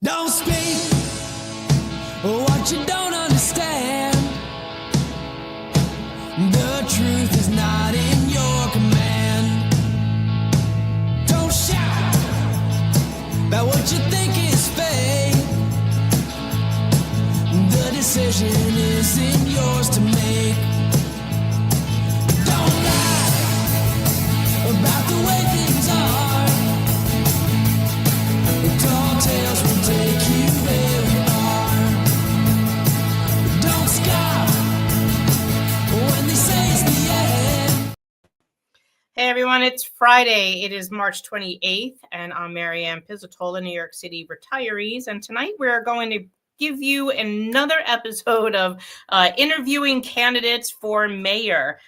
Don't speak what you don't understand. The truth is not in your command. Don't shout about what you think is fake. The decision isn't yours to make. Don't lie about the way things are. Tall tales will take you very far. Don't scoff when they say it's the end. Hey everyone, it's Friday. It is March 28th, and I'm Marianne Pizzatola, New York City Retirees. And tonight we're going to give you another episode of interviewing candidates for mayor.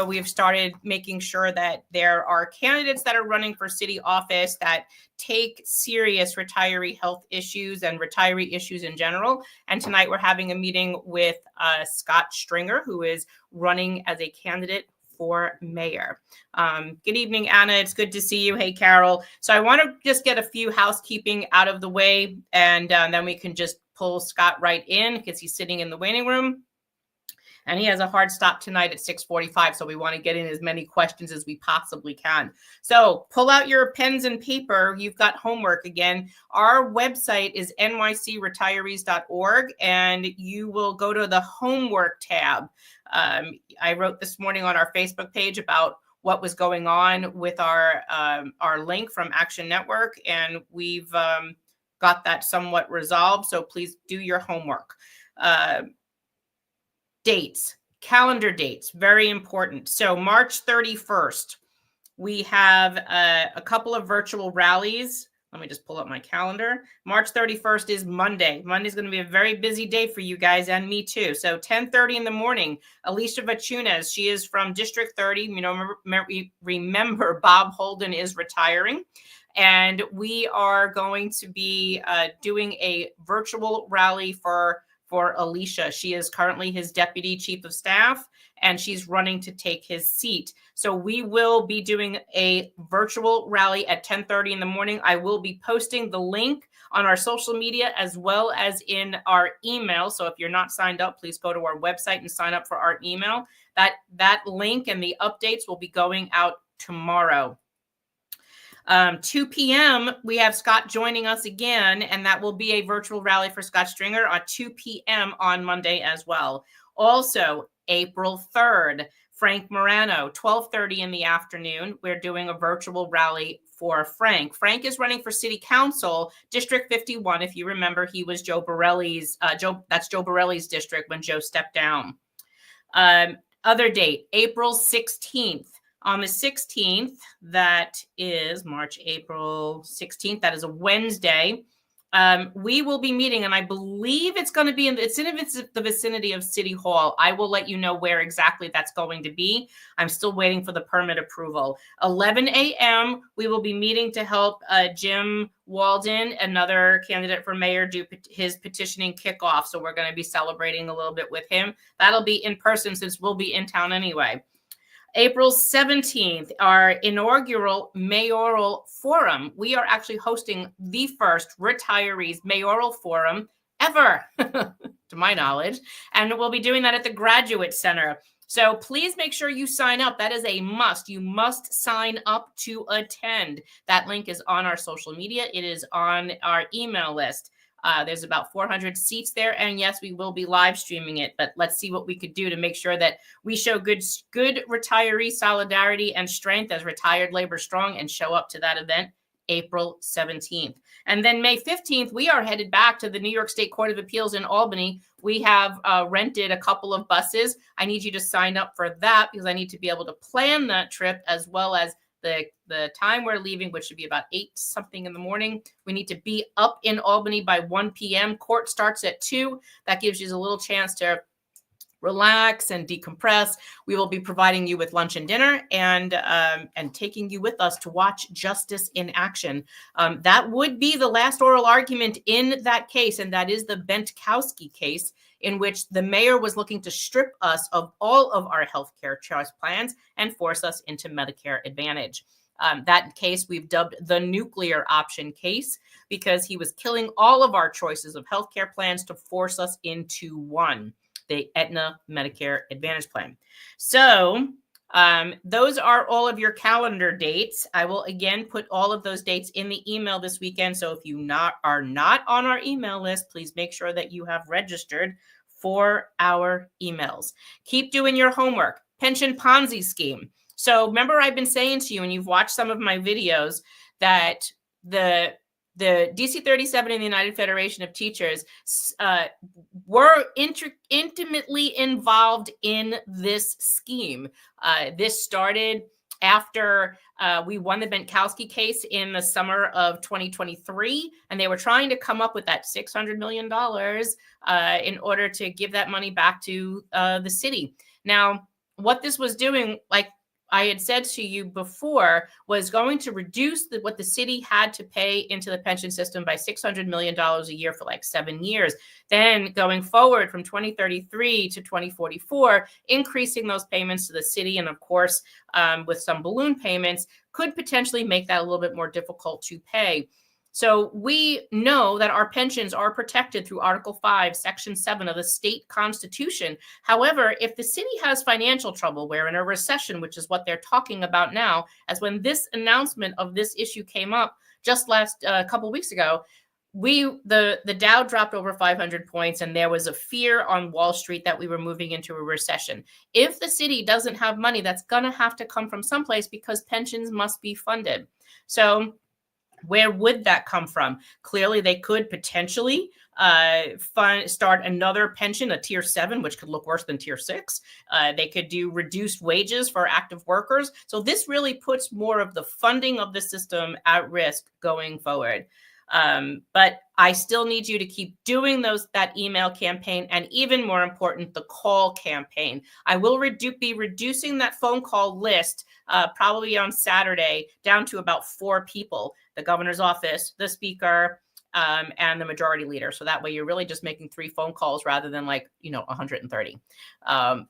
We've started making sure that there are candidates that are running for city office that take serious retiree health issues and retiree issues in general. And tonight we're having a meeting with Scott Stringer, who is running as a candidate for mayor. Good evening, Anna. It's good to see you. Hey, Carol. So I want to just get a few housekeeping out of the way, and then we can just pull Scott right in because he's sitting in the waiting room. And he has a hard stop tonight at 6:45, so we want to get in as many questions as we possibly can. So pull out your pens and paper. You've got homework again. Our website is nycretirees.org, and you will go to the homework tab. I wrote this morning on our Facebook page about what was going on with our link from Action Network, and we've got that somewhat resolved. So please do your homework. Dates, calendar dates, very important. So March 31st, we have a couple of virtual rallies. Let me just pull up my calendar. March 31st is Monday. Monday's going to be a very busy day for you guys and me too. So 10:30 in the morning, Alicia Vachunas, she is from District 30. Remember Bob Holden is retiring. And we are going to be doing a virtual rally for Alicia. She is currently his deputy chief of staff, and she's running to take his seat. So we will be doing a virtual rally at 10:30 in the morning. I will be posting the link on our social media as well as in our email. So if you're not signed up, please go to our website and sign up for our email. That link and the updates will be going out tomorrow. 2 p.m., we have Scott joining us again, and that will be a virtual rally for Scott Stringer at 2 p.m. on Monday as well. Also, April 3rd, Frank Morano, 12:30 in the afternoon. We're doing a virtual rally for Frank. Frank is running for City Council, District 51. If you remember, he was Joe Borelli's district when Joe stepped down. Other date, April 16th. On the 16th, that is April 16th, that is a Wednesday, we will be meeting, and I believe it's going to be in the vicinity of City Hall. I will let you know where exactly that's going to be. I'm still waiting for the permit approval. 11 a.m., we will be meeting to help Jim Walden, another candidate for mayor, do his petitioning kickoff. So we're going to be celebrating a little bit with him. That'll be in person since we'll be in town anyway. April 17th, our inaugural Mayoral Forum. We are actually hosting the first retirees Mayoral Forum ever, to my knowledge. And we'll be doing that at the Graduate Center. So please make sure you sign up. That is a must. You must sign up to attend. That link is on our social media. It is on our email list. There's about 400 seats there. And yes, we will be live streaming it, but let's see what we could do to make sure that we show good retiree solidarity and strength as Retired Labor Strong and show up to that event April 17th. And then May 15th, we are headed back to the New York State Court of Appeals in Albany. We have rented a couple of buses. I need you to sign up for that because I need to be able to plan that trip as well as the time we're leaving, which should be about 8-something in the morning. We need to be up in Albany by 1 p.m. Court starts at 2. That gives you a little chance to relax and decompress. We will be providing you with lunch and dinner and taking you with us to watch justice in action. That would be the last oral argument in that case, and that is the Bentkowski case, in which the mayor was looking to strip us of all of our healthcare choice plans and force us into Medicare Advantage. That case we've dubbed the nuclear option case because he was killing all of our choices of healthcare plans to force us into one, the Aetna Medicare Advantage plan. So those are all of your calendar dates. I will again put all of those dates in the email this weekend. So if you are not on our email list, please make sure that you have registered for our emails. Keep doing your homework. Pension Ponzi scheme. So remember, I've been saying to you, and you've watched some of my videos, that the DC 37 and the United Federation of Teachers were intimately involved in this scheme. This started after we won the Benkowski case in the summer of 2023, and they were trying to come up with that $600 million in order to give that money back to the city. Now, what this was doing, like I had said to you before, was going to reduce what the city had to pay into the pension system by $600 million a year for like 7 years. Then going forward from 2033 to 2044, increasing those payments to the city. And of course, with some balloon payments, could potentially make that a little bit more difficult to pay. So we know that our pensions are protected through Article 5, Section 7 of the state constitution. However, if the city has financial trouble, we're in a recession, which is what they're talking about now, as when this announcement of this issue came up just last couple weeks ago, the Dow dropped over 500 points, and there was a fear on Wall Street that we were moving into a recession. If the city doesn't have money, that's going to have to come from someplace because pensions must be funded. So where would that come from? Clearly, they could potentially start another pension, a tier 7, which could look worse than tier 6. They could do reduced wages for active workers. So this really puts more of the funding of the system at risk going forward. But I still need you to keep doing that email campaign, and even more important, the call campaign. I will be reducing that phone call list probably on Saturday down to about 4 people: the governor's office, the speaker, and the majority leader. So that way you're really just making 3 phone calls rather than 130.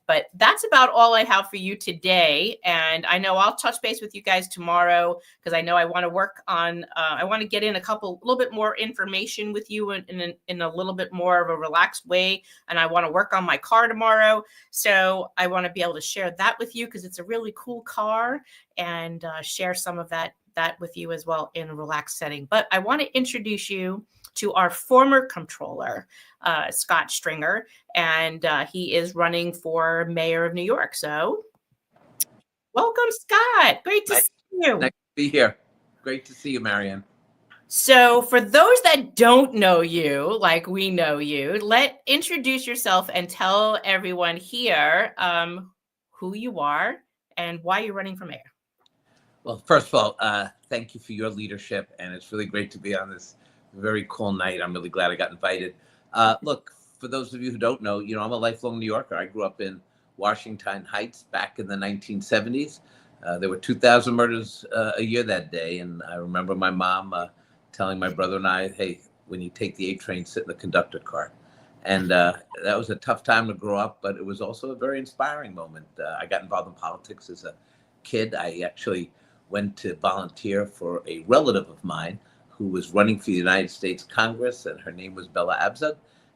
But that's about all I have for you today. And I know I'll touch base with you guys tomorrow because I know I want to work on, I want to get in a little bit more information with you in a little bit more of a relaxed way. And I want to work on my car tomorrow. So I want to be able to share that with you because it's a really cool car, and share some of that with you as well in a relaxed setting. But I want to introduce you to our former controller, Scott Stringer, and he is running for mayor of New York. So welcome, Scott. Great to see you. Nice to be here. Great to see you, Marianne. So for those that don't know you, like we know you, introduce yourself and tell everyone here who you are and why you're running for mayor. Well, first of all, thank you for your leadership, and it's really great to be on this very cool night. I'm really glad I got invited. Look, for those of you who don't know, I'm a lifelong New Yorker. I grew up in Washington Heights back in the 1970s. There were 2,000 murders a year that day, and I remember my mom telling my brother and I, hey, when you take the 8 train, sit in the conductor car. And that was a tough time to grow up, but it was also a very inspiring moment. I got involved in politics as a kid. I actually went to volunteer for a relative of mine who was running for the United States Congress, and her name was Bella Abzug.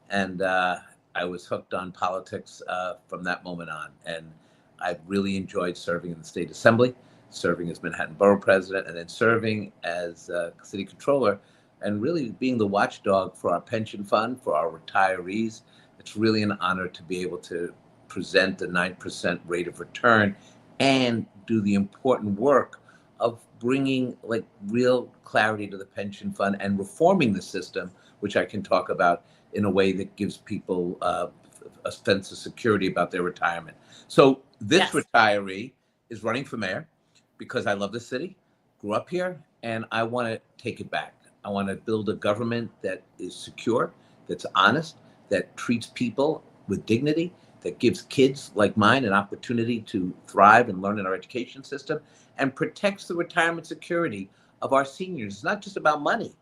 And I was hooked on politics from that moment on. And I really enjoyed serving in the state assembly, serving as Manhattan Borough president, and then serving as city controller, and really being the watchdog for our pension fund, for our retirees. It's really an honor to be able to present the 9% rate of return and do the important work of bringing real clarity to the pension fund and reforming the system, which I can talk about in a way that gives people a sense of security about their retirement. So this retiree is running for mayor because I love the city, grew up here, and I want to take it back. I want to build a government that is secure, that's honest, that treats people with dignity, that gives kids like mine an opportunity to thrive and learn in our education system, and protects the retirement security of our seniors. It's not just about money.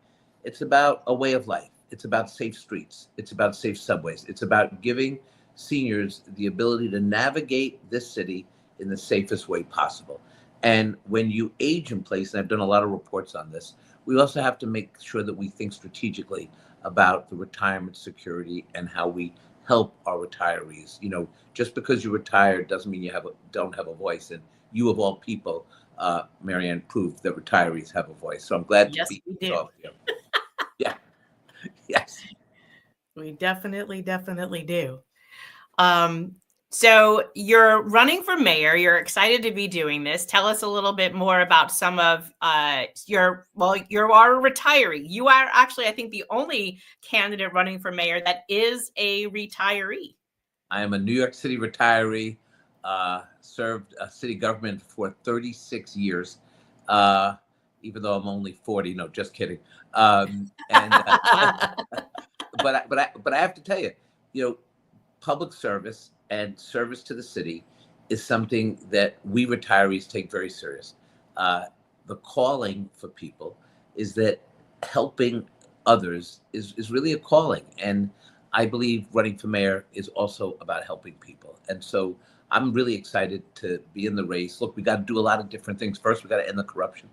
It's about a way of life. It's about safe streets. It's about safe subways. It's about giving seniors the ability to navigate this city in the safest way possible. And when you age in place, and I've done a lot of reports on this, we also have to make sure that we think strategically about the retirement security and how we help our retirees. Just because you're retired doesn't mean you don't have a voice. And you, of all people, Marianne, proved that retirees have a voice. So I'm glad to Yes, be we here. do. Yeah. Yes. We definitely do. So you're running for mayor. You're excited to be doing this. Tell us a little bit more about some of you are a retiree. You are actually, I think, the only candidate running for mayor that is a retiree. I am a New York City retiree, served city government for 36 years, even though I'm only 40. No, just kidding. But I have to tell you, public service and service to the city is something that we retirees take very serious. The calling for people is that helping others is really a calling. And I believe running for mayor is also about helping people. And so I'm really excited to be in the race. Look, we got to do a lot of different things. First, we got to end the corruption.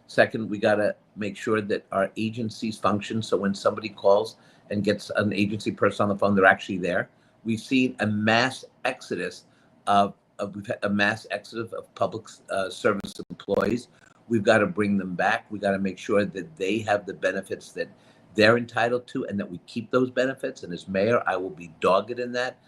Second, we got to make sure that our agencies function. So when somebody calls and gets an agency person on the phone, they're actually there. We've seen a mass exodus of public service employees. We've got to bring them back. We got to make sure that they have the benefits that they're entitled to, and that we keep those benefits. And as mayor, I will be dogged in that.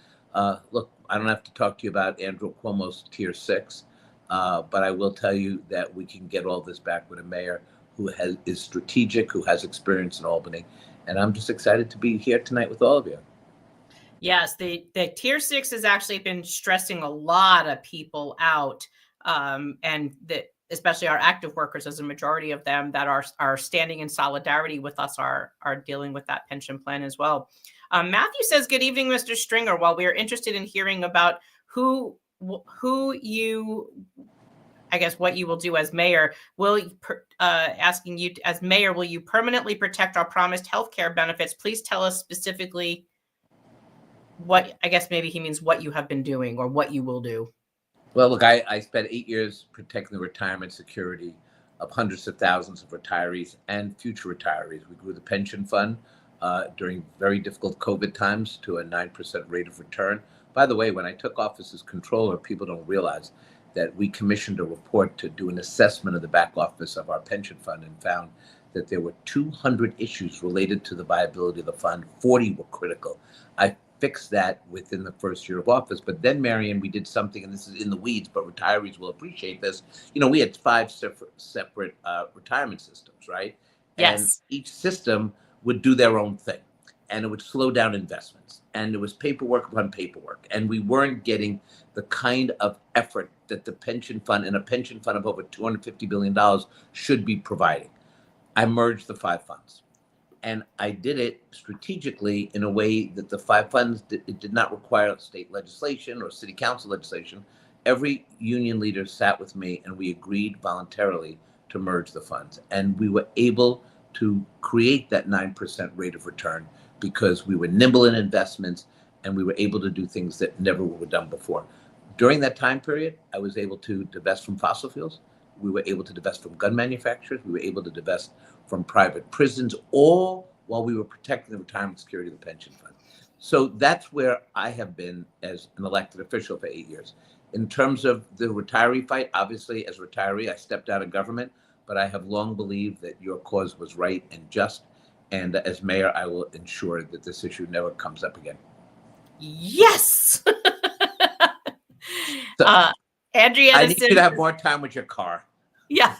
Look, I don't have to talk to you about Andrew Cuomo's Tier 6, but I will tell you that we can get all this back with a mayor who is strategic, who has experience in Albany. And I'm just excited to be here tonight with all of you. Yes, the Tier 6 has actually been stressing a lot of people out, and especially our active workers, as a majority of them that are standing in solidarity with us are dealing with that pension plan as well. Matthew says, "Good evening, Mr. Stringer. While we are interested in hearing about who you, I guess, what you will do as mayor, asking you as mayor, will you permanently protect our promised healthcare benefits? Please tell us specifically what," I guess maybe he means what you have been doing or what you will do. Well, look, I spent 8 years protecting the retirement security of hundreds of thousands of retirees and future retirees. We grew the pension fund during very difficult COVID times to a 9% rate of return. By the way, when I took office as controller, people don't realize that we commissioned a report to do an assessment of the back office of our pension fund and found that there were 200 issues related to the viability of the fund. 40 were critical. I fixed that within the first year of office. But then, Marianne, we did something, and this is in the weeds, but retirees will appreciate this. We had 5 separate retirement systems, right? Yes. And each system would do their own thing, and it would slow down investments. And it was paperwork upon paperwork. And we weren't getting the kind of effort that the pension fund, and a pension fund of over $250 billion, should be providing. I merged the 5 funds. And I did it strategically in a way that the 5 funds, it did not require state legislation or city council legislation. Every union leader sat with me and we agreed voluntarily to merge the funds. And we were able to create that 9% rate of return because we were nimble in investments and we were able to do things that never were done before. During that time period, I was able to divest from fossil fuels. We were able to divest from gun manufacturers. We were able to divest from private prisons, all while we were protecting the retirement security of the pension fund. So that's where I have been as an elected official for 8 years. In terms of the retiree fight, obviously, as a retiree, I stepped out of government, but I have long believed that your cause was right and just. And as mayor, I will ensure that this issue never comes up again. Yes. So, Andrea, I need you to have more time with your car. Yeah.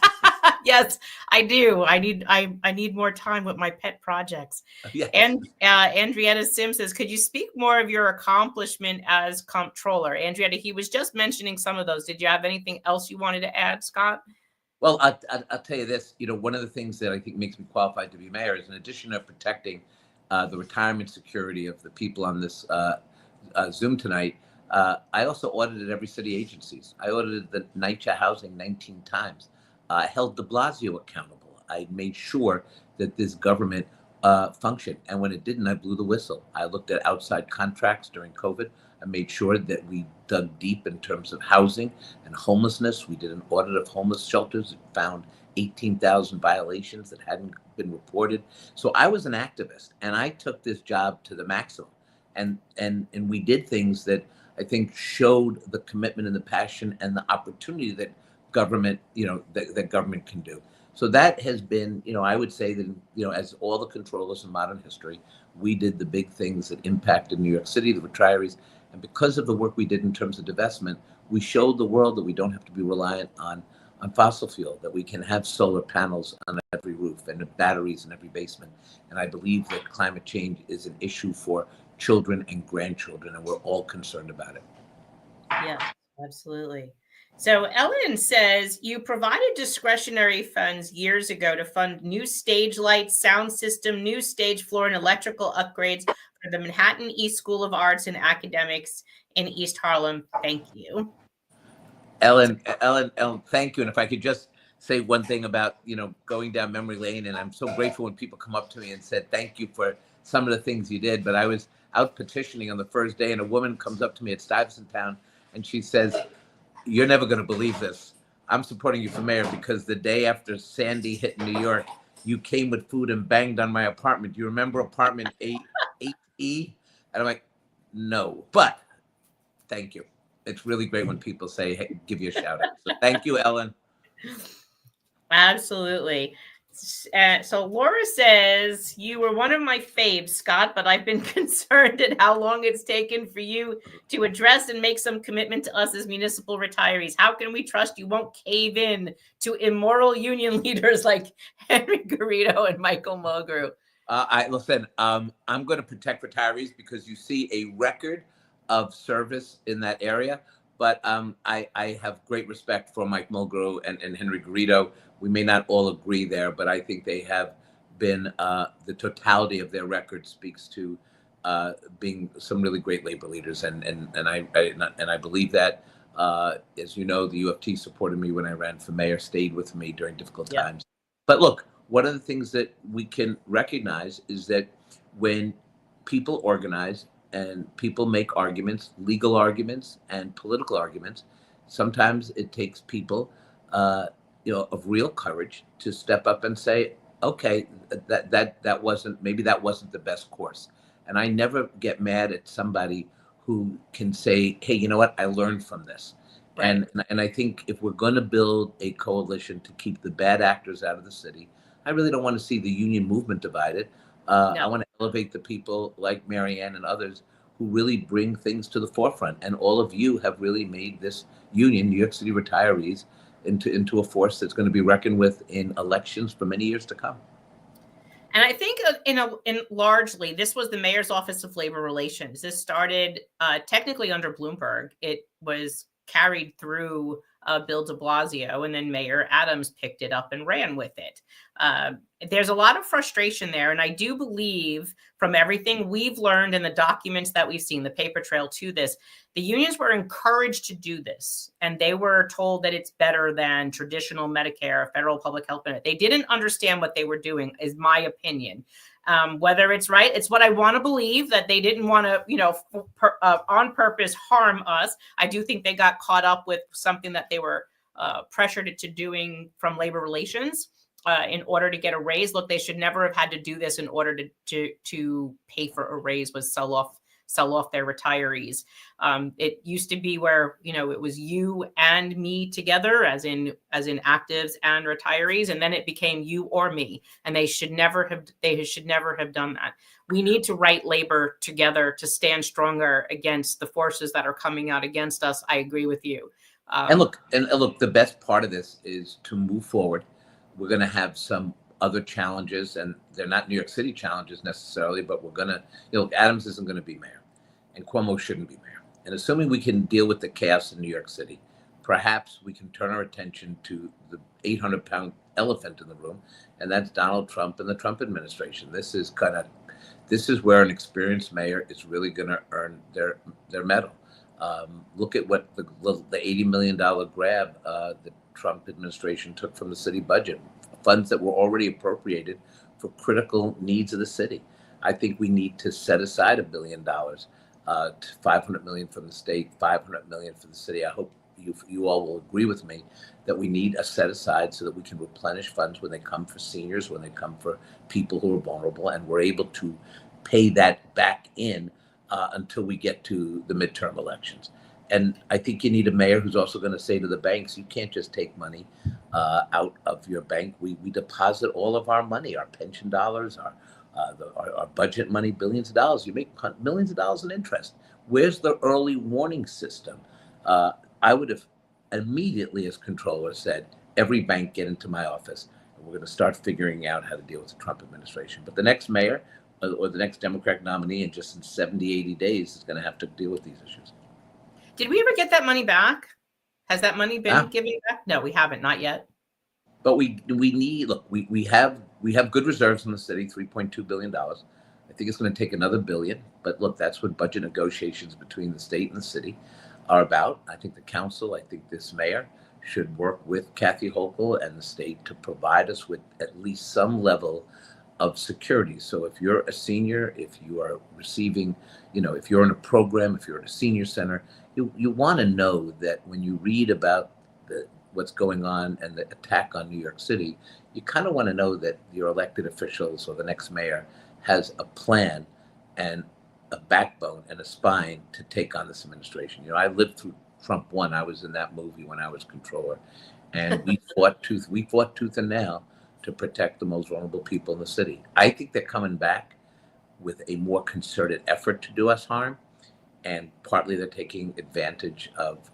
Yes, I do. I need more time with my pet projects. Yes. And Andrietta Sims says, "Could you speak more of your accomplishment as comptroller?" Andrietta, he was just mentioning some of those. Did you have anything else you wanted to add, Scott? Well, I'll tell you this. One of the things that I think makes me qualified to be mayor is, in addition to protecting the retirement security of the people on this Zoom tonight, I also audited every city agencies. I audited the NYCHA housing 19 times. I held de Blasio accountable. I made sure that this government functioned. And when it didn't, I blew the whistle. I looked at outside contracts during COVID. I made sure that we dug deep in terms of housing and homelessness. We did an audit of homeless shelters and found 18,000 violations that hadn't been reported. So I was an activist, and I took this job to the maximum. And we did things that I think showed the commitment and the passion and the opportunity that government, that government can do. So that has been, I would say that, as all the controllers in modern history, we did the big things that impacted New York City, the retirees. And because of the work we did in terms of divestment, we showed the world that we don't have to be reliant on fossil fuel, that we can have solar panels on every roof and batteries in every basement. And I believe that climate change is an issue for children and grandchildren, and we're all concerned about it. Yeah, absolutely. So Ellen says, you provided discretionary funds years ago to fund new stage lights, sound system, new stage floor, and electrical upgrades for the Manhattan East School of Arts and Academics in East Harlem. Thank you. Ellen, thank you. And if I could just say one thing about, going down memory lane, and I'm so grateful when people come up to me and said, thank you for some of the things you did. But I was out petitioning on the first day, and a woman comes up to me at Stuyvesant Town, and she says, you're never going to believe this. I'm supporting you for mayor because the day after Sandy hit New York, you came with food and banged on my apartment. Do you remember apartment 8E? And I'm like, no, but thank you. It's really great when people say, hey, give you a shout out. So thank you, Ellen. Absolutely. So Laura says, you were one of my faves, Scott, but I've been concerned at how long it's taken for you to address and make some commitment to us as municipal retirees. How can we trust you won't cave in to immoral union leaders like Henry Garrido and Michael Mulgrew? Listen, I'm going to protect retirees because you see a record of service in that area. But I have great respect for Mike Mulgrew and Henry Garrido. We may not all agree there, but I think they have been, the totality of their record speaks to being some really great labor leaders. And I believe that, as you know, the UFT supported me when I ran for mayor, stayed with me during difficult times. But look, one of the things that we can recognize is that when people organize and people make arguments, legal arguments and political arguments, sometimes it takes people, of real courage to step up and say, okay, that wasn't the best course. And I never get mad at somebody who can say, hey, you know what, I learned from this. Right. And I think if we're going to build a coalition to keep the bad actors out of the city, I really don't want to see the union movement divided. No. I want to elevate the people like Marianne and others who really bring things to the forefront. And all of you have really made this union, New York City Retirees, into a force that's going to be reckoned with in elections for many years to come. And I think in largely, this was the Mayor's Office of Labor Relations. This started technically under Bloomberg. It was carried through Bill de Blasio, and then Mayor Adams picked it up and ran with it. There's a lot of frustration there. And I do believe from everything we've learned in the documents that we've seen, the paper trail to this, the unions were encouraged to do this. And they were told that it's better than traditional Medicare, federal public health benefit. They didn't understand what they were doing, is my opinion. Whether it's right, it's what I want to believe, that they didn't want to, on purpose harm us. I do think they got caught up with something that they were pressured into doing from labor relations in order to get a raise. Look, they should never have had to do this in order to pay for a raise, was sell off their retirees. It used to be where, it was you and me together, as in actives and retirees. And then it became you or me. And they should never have done that. We need to write labor together to stand stronger against the forces that are coming out against us. I agree with you. And look, the best part of this is to move forward. We're going to have some other challenges, and they're not New York City challenges necessarily, but we're going to, Adams isn't going to be mayor, and Cuomo shouldn't be mayor. And assuming we can deal with the chaos in New York City, perhaps we can turn our attention to the 800-pound elephant in the room, and that's Donald Trump and the Trump administration. This is where an experienced mayor is really going to earn their medal. Look at what the $80 million grab the Trump administration took from the city budget, funds that were already appropriated for critical needs of the city. I think we need to set aside $1 billion 500 million from the state, 500 million for the city. I hope you all will agree with me that we need a set aside so that we can replenish funds when they come for seniors, when they come for people who are vulnerable, and we're able to pay that back in until we get to the midterm elections. And I think you need a mayor who's also going to say to the banks, you can't just take money out of your bank. We deposit all of our money, our pension dollars, our budget money, billions of dollars. You make millions of dollars in interest. Where's the early warning system? I would have immediately, as controller, said, every bank get into my office. And we're going to start figuring out how to deal with the Trump administration. But the next mayor or the next Democratic nominee in just in 70, 80 days is going to have to deal with these issues. Did we ever get that money back? Has that money been given back? No, we haven't, not yet. But we need, look, we have good reserves in the city, $3.2 billion. I think it's going to take another $1 billion. But look, that's what budget negotiations between the state and the city are about. I think the council, I think this mayor should work with Kathy Hochul and the state to provide us with at least some level of security. So if you're a senior, if you are receiving, if you're in a program, if you're at a senior center, you want to know that when you read about what's going on and the attack on New York City, you kind of want to know that your elected officials or the next mayor has a plan and a backbone and a spine to take on this administration. I lived through Trump 1. I was in that movie when I was controller, and we fought tooth and nail to protect the most vulnerable people in the city. I think they're coming back with a more concerted effort to do us harm, and partly they're taking advantage of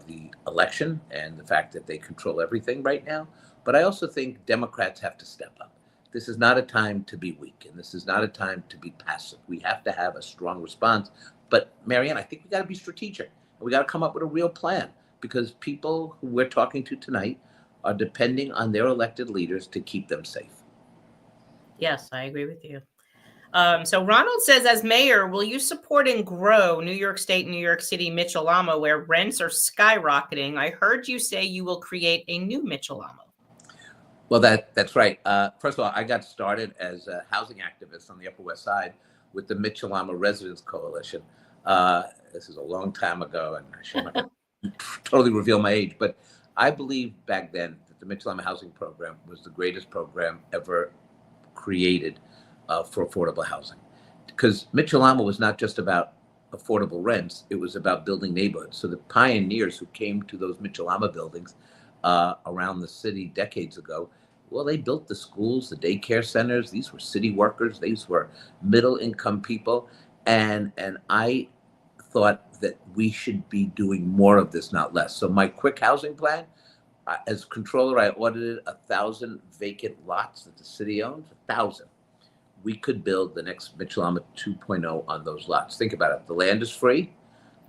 the election and the fact that they control everything right now. But I also think Democrats have to step up. This is not a time to be weak, and this is not a time to be passive. We have to have a strong response. But Marianne, I think we got to be strategic, and we got to come up with a real plan, because people who we're talking to tonight are depending on their elected leaders to keep them safe. Yes, I agree with you. So Ronald says, as mayor, will you support and grow New York State and New York City Mitchell-Lamo, where rents are skyrocketing? I heard you say you will create a new Mitchell-Lamo. Well, that's right. First of all, I got started as a housing activist on the Upper West Side with the Mitchell-Lamo Residents Coalition. This is a long time ago, and I should not totally reveal my age, but I believe back then that the Mitchell-Lamo housing program was the greatest program ever created for affordable housing. Because Mitchell-Lamo was not just about affordable rents, it was about building neighborhoods. So the pioneers who came to those Mitchell-Lamo buildings around the city decades ago, well, they built the schools, the daycare centers. These were city workers. These were middle-income people. And I thought that we should be doing more of this, not less. So my quick housing plan, as controller, I audited 1,000 vacant lots that the city owns, 1,000. We could build the next Mitchell-Lamo 2.0 on those lots. Think about it. The land is free.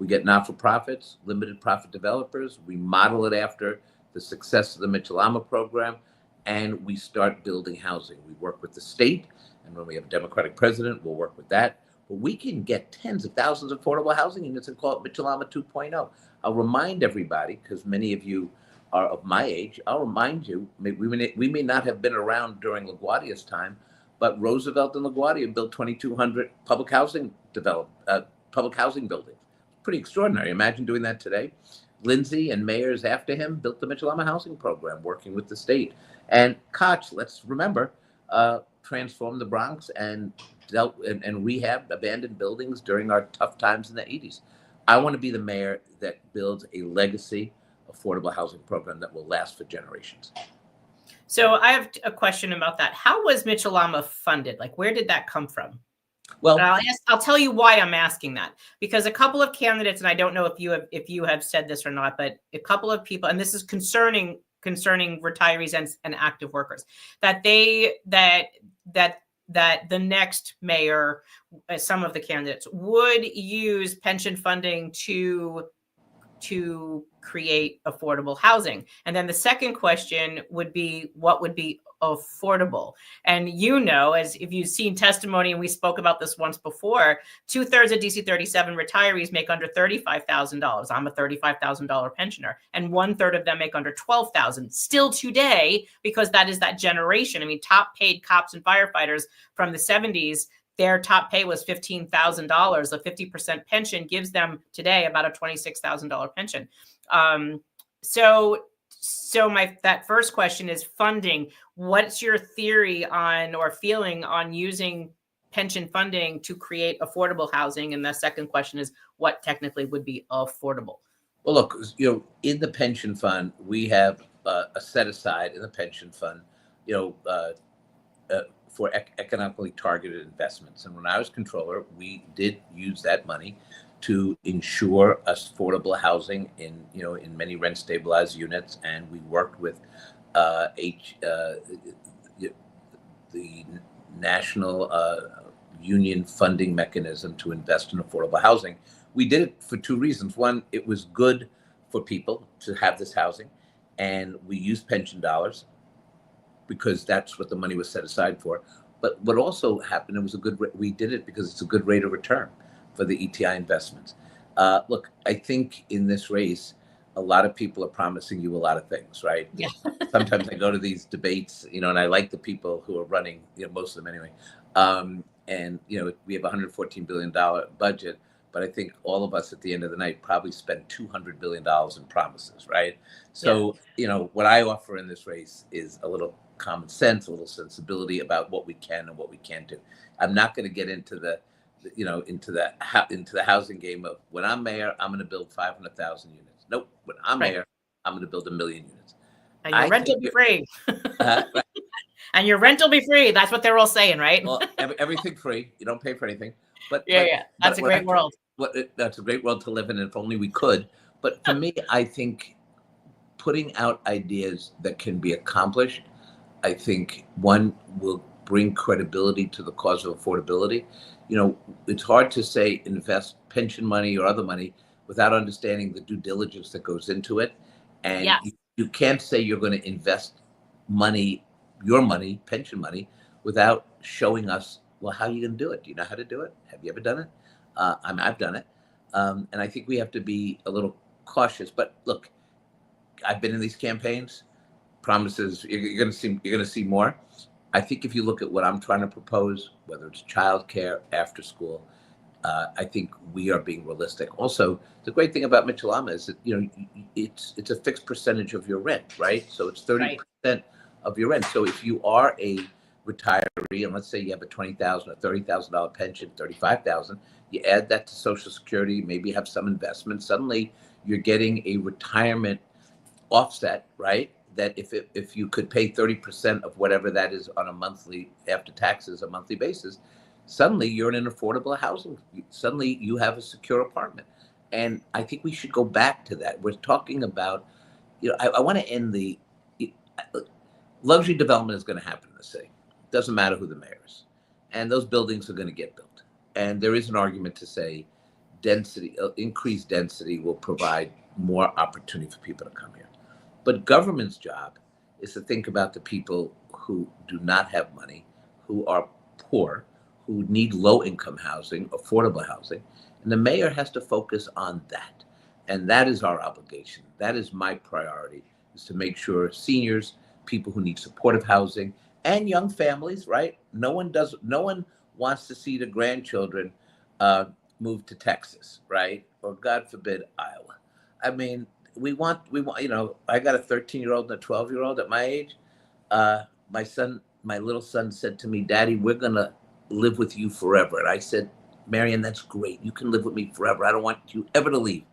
We get not-for-profits, limited profit developers. We model it after the success of the Mitchell-Lamo program, and we start building housing. We work with the state, and when we have a Democratic president, we'll work with that. But we can get tens of thousands of affordable housing units and call it Mitchell-Lamo 2.0. I'll remind everybody, because many of you are of my age, I'll remind you, we may not have been around during LaGuardia's time, but Roosevelt and LaGuardia built 2,200 public housing buildings. Pretty extraordinary. Imagine doing that today. Lindsay and mayors after him built the Mitchell-Lamo housing program, working with the state. And Koch, let's remember, transformed the Bronx and dealt and rehabbed abandoned buildings during our tough times in the 80s. I want to be the mayor that builds a legacy affordable housing program that will last for generations. So I have a question about that. How was Mitchell-Lamo funded? Like, where did that come from? Well, I'll tell you why I'm asking that, because a couple of candidates, and I don't know if you have said this or not, but a couple of people, and this is concerning retirees and active workers, that the next mayor, some of the candidates would use pension funding to create affordable housing. And then the second question would be, what would be affordable? And as if you've seen testimony, and we spoke about this once before, 2/3 of DC 37 retirees make under $35,000. I'm a $35,000 pensioner, and 1/3 of them make under $12,000 still today, because that is that generation. I mean, top paid cops and firefighters from the 70s, their top pay was $15,000. A 50% pension gives them today about a $26,000 pension. So that first question is funding. What's your theory on or feeling on using pension funding to create affordable housing? And the second question is, what technically would be affordable? Well, look, in the pension fund, we have a set aside in the pension fund, for economically targeted investments. And when I was controller, we did use that money to ensure affordable housing in many rent stabilized units. And we worked with the National Union funding mechanism to invest in affordable housing. We did it for two reasons. One, it was good for people to have this housing, and we used pension dollars because that's what the money was set aside for. But what also happened, we did it because it's a good rate of return for the ETI investments. Look, I think in this race, a lot of people are promising you a lot of things, right? Yeah. Sometimes I go to these debates, and I like the people who are running, most of them anyway. And we have a $114 billion budget, but I think all of us at the end of the night probably spend $200 billion in promises, right? So, what I offer in this race is a little common sense, a little sensibility about what we can and what we can't do. I'm not going to get into the housing game of, when I'm mayor, I'm going to build 500,000 units. Nope. When I'm mayor, I'm going to build 1 million units. And your rent will be free. Right. And your rent will be free. That's what they're all saying, right? Well, everything free. You don't pay for anything. But That's a great world. That's a great world to live in, if only we could. But for me, I think putting out ideas that can be accomplished, I think one will bring credibility to the cause of affordability. It's hard to say invest pension money or other money without understanding the due diligence that goes into it. And you can't say you're going to invest your money, pension money, without showing us, well, how are you going to do it? Do you know how to do it? Have you ever done it? I've done it. And I think we have to be a little cautious. But look, I've been in these campaigns. Promises, you're going to see more. I think if you look at what I'm trying to propose, whether it's childcare, after school, I think we are being realistic. Also, the great thing about Mitchell-Lama is that it's a fixed percentage of your rent, right? So it's 30% of your rent. So if you are a retiree, and let's say you have a $20,000 or $30,000 pension, $35,000, you add that to Social Security, maybe have some investment. Suddenly, you're getting a retirement offset, right? That if you could pay 30% of whatever that is on a monthly, after taxes, a monthly basis, suddenly you're in an affordable housing. Suddenly you have a secure apartment. And I think we should go back to that. We're talking about, I want to end luxury development is going to happen in the city. It doesn't matter who the mayor is. And those buildings are going to get built. And there is an argument to say increased density will provide more opportunity for people to come here. But government's job is to think about the people who do not have money, who are poor, who need low-income housing, affordable housing. And the mayor has to focus on that. And that is our obligation. That is my priority, is to make sure seniors, people who need supportive housing, and young families, right? No one wants to see the grandchildren move to Texas, right? Or God forbid, Iowa. I mean, we want, I got a 13-year-old and a 12-year-old at my age. My little son said to me, Daddy, we're going to live with you forever. And I said, Marion, that's great. You can live with me forever. I don't want you ever to leave.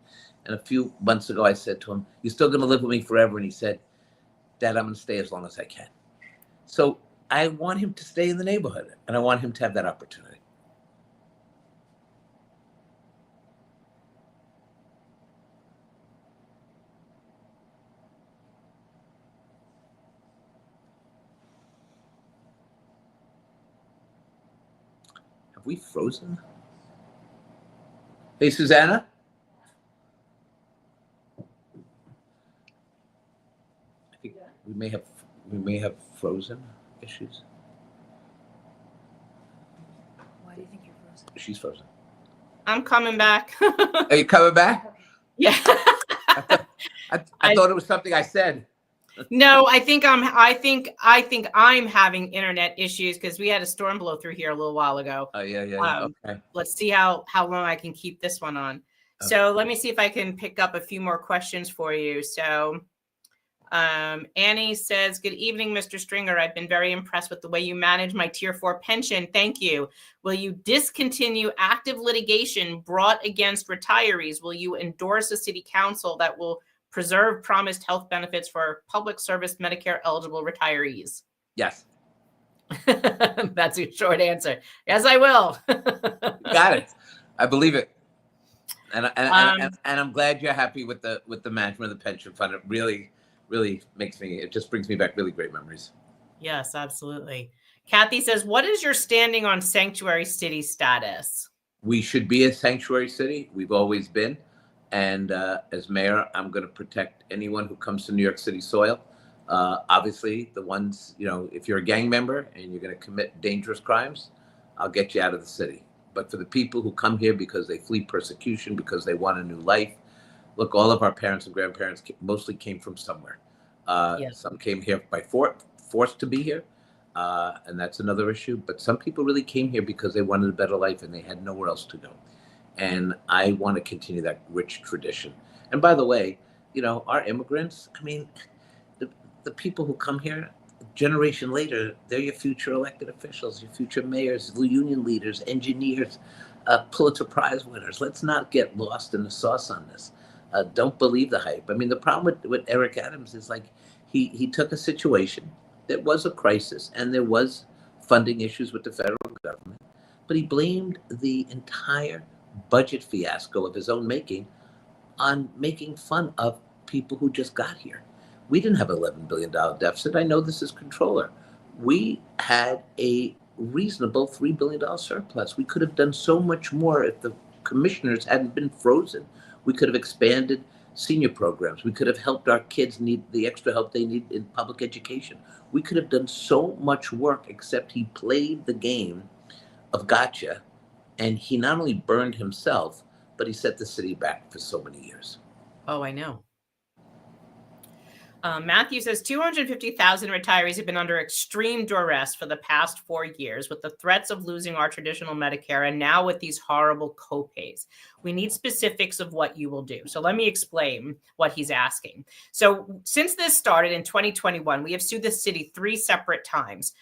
And a few months ago, I said to him, you're still going to live with me forever? And he said, Dad, I'm going to stay as long as I can. So I want him to stay in the neighborhood, and I want him to have that opportunity. Have we frozen? Hey, Susanna? I think we may have frozen issues. Why do you think you're frozen? She's frozen. I'm coming back. Are you coming back? Yeah. I thought it was something I said. No, I think I'm having internet issues because we had a storm blow through here a little while ago. Oh, yeah. Okay. Let's see how long I can keep this one on. Okay. So let me see if I can pick up a few more questions for you. So Annie says, good evening, Mr. Stringer. I've been very impressed with the way you manage my Tier 4 pension. Thank you. Will you discontinue active litigation brought against retirees? Will you endorse a city council that will preserve promised health benefits for public service Medicare eligible retirees? Yes. That's a short answer. Yes, I will. Got it. I believe it. And I'm glad you're happy with the management of the pension fund. It really it just brings me back really great memories. Yes, absolutely. Kathy says, what is your standing on sanctuary city status? We should be a sanctuary city. We've always been. And as mayor, I'm going to protect anyone who comes to New York City soil. Obviously, the ones, if you're a gang member and you're going to commit dangerous crimes, I'll get you out of the city. But for the people who come here because they flee persecution, because they want a new life, look, all of our parents and grandparents mostly came from somewhere. Yes. Some came here by forced to be here, and that's another issue. But some people really came here because they wanted a better life and they had nowhere else to go. And I want to continue that rich tradition. And by the way, our immigrants, the people who come here, a generation later, they're your future elected officials, your future mayors, union leaders, engineers, Pulitzer Prize winners. Let's not get lost in the sauce on this. Don't believe the hype. The problem with Eric Adams is he took a situation that was a crisis and there was funding issues with the federal government, but he blamed the entire budget fiasco of his own making on making fun of people who just got here. We didn't have an $11 billion deficit. I know this as controller. We had a reasonable $3 billion surplus. We could have done so much more if the commissioners hadn't been frozen. We could have expanded senior programs. We could have helped our kids need the extra help they need in public education. We could have done so much work, except he played the game of gotcha. And he not only burned himself, but he set the city back for so many years. Oh, I know. Matthew says 250,000 retirees have been under extreme duress for the past 4 years with the threats of losing our traditional Medicare and now with these horrible copays. We need specifics of what you will do. So let me explain what he's asking. So since this started in 2021, we have sued the city 3 separate times,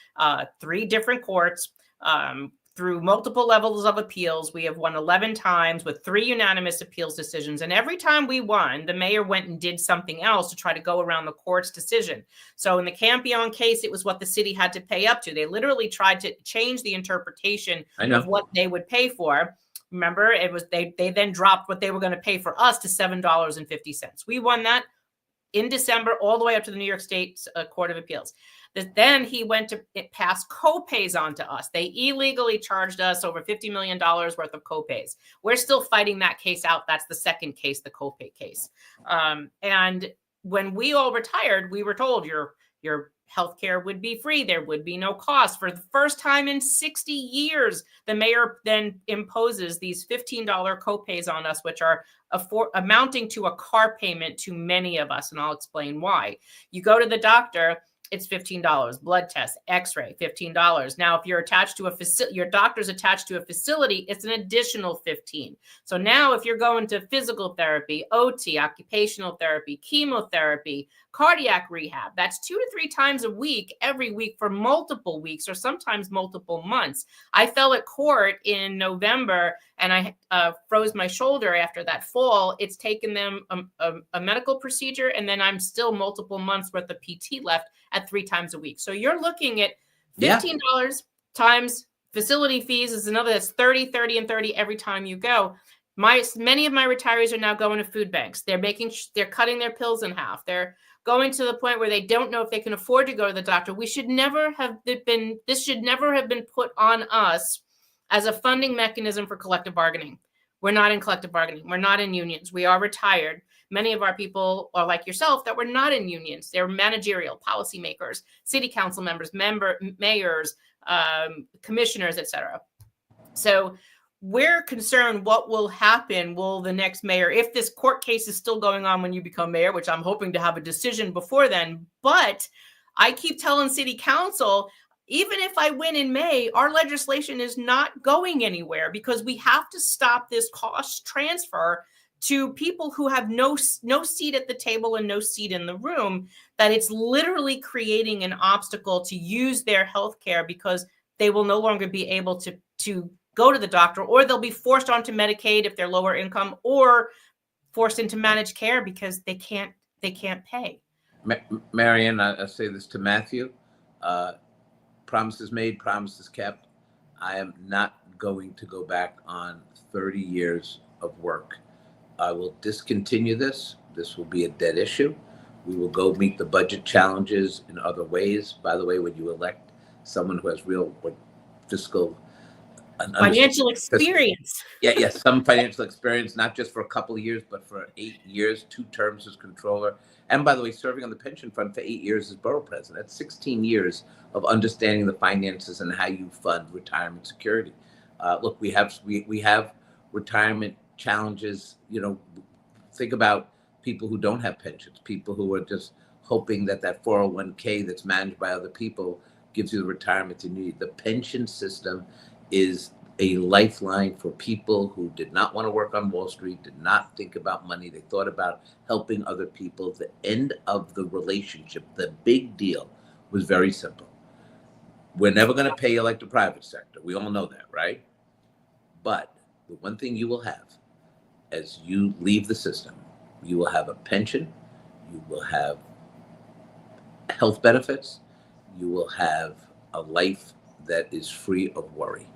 3 different courts, through multiple levels of appeals. We have won 11 times with 3 unanimous appeals decisions. And every time we won, the mayor went and did something else to try to go around the court's decision. So in the Campion case, it was what the city had to pay up to. They literally tried to change the interpretation of what they would pay for. Remember, it was they then dropped what they were going to pay for us to $7.50. We won that in December all the way up to the New York State Court of Appeals. Then he went to pass copays on to us. They illegally charged us over $50 million worth of copays. We're still fighting that case out. That's the second case, the copay case. And when we all retired, we were told your healthcare would be free. There would be no cost. For the first time in 60 years, the mayor then imposes these $15 copays on us, which are amounting to a car payment to many of us. And I'll explain why. You go to the doctor, it's $15. Blood test, x-ray, $15. Now, if you're attached to a facility, your doctor's attached to a facility, it's an additional $15. So now if you're going to physical therapy, OT, occupational therapy, chemotherapy, cardiac rehab, that's 2 to 3 times a week, every week for multiple weeks or sometimes multiple months. I fell at court in November and I froze my shoulder after that fall. It's taken them a medical procedure, and then I'm still multiple months worth of PT left at 3 times a week. So you're looking at $15 times facility fees is another, that's 30, 30, and 30 every time you go. Many of my retirees are now going to food banks. They're cutting their pills in half. They're going to the point where they don't know if they can afford to go to the doctor. This should never have been put on us as a funding mechanism for collective bargaining. We're not in collective bargaining. We're not in unions. We are retired. Many of our people are like yourself that were not in unions. They're managerial, policymakers, city council members, mayors, commissioners, etc. So we're concerned what will happen. Will the next mayor, if this court case is still going on when you become mayor, which I'm hoping to have a decision before then, but I keep telling city council, even if I win in May, our legislation is not going anywhere because we have to stop this cost transfer to people who have no seat at the table and no seat in the room, that it's literally creating an obstacle to use their health care because they will no longer be able to go to the doctor, or they'll be forced onto Medicaid if they're lower income, or forced into managed care because they can't pay. Marion, I say this to Matthew. Promises made, promises kept. I am not going to go back on 30 years of work. I will discontinue this. This will be a dead issue. We will go meet the budget challenges in other ways. By the way, when you elect someone who has real fiscal financial experience. Yes, some financial experience, not just for a couple of years, but for 8 years, 2 terms as controller. And by the way, serving on the pension fund for 8 years as borough president. That's 16 years of understanding the finances and how you fund retirement security. Look, we have retirement challenges. You know, think about people who don't have pensions, people who are just hoping that 401k that's managed by other people gives you the retirement you need. The pension system is a lifeline for people who did not want to work on Wall Street, did not think about money. They thought about helping other people. The end of the relationship, the big deal, was very simple. We're never going to pay you like the private sector. We all know that, right? But the one thing you will have as you leave the system, you will have a pension, you will have health benefits, you will have a life that is free of worry.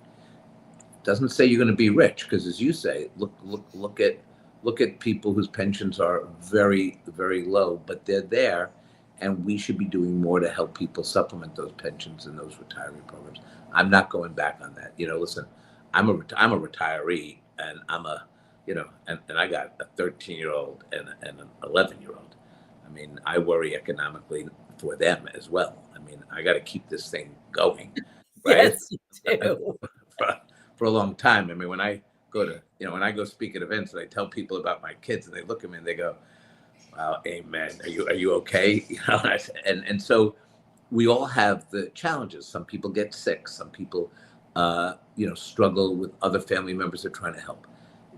Doesn't say you're going to be rich, because as you say, look at people whose pensions are very, very low, but they're there, and we should be doing more to help people supplement those pensions and those retiree programs. I'm not going back on that. You know, listen, I'm a retiree, and I'm a, you know, and I got a 13-year-old and an 11-year-old. I mean, I worry economically for them as well. I mean, I got to keep this thing going, right? Yes, you do. For a long time. I mean, when I go speak at events and I tell people about my kids, and they look at me and they go, "Wow, amen. Are you okay?" You know, and so we all have the challenges. Some people get sick. Some people, struggle with other family members they're trying to help.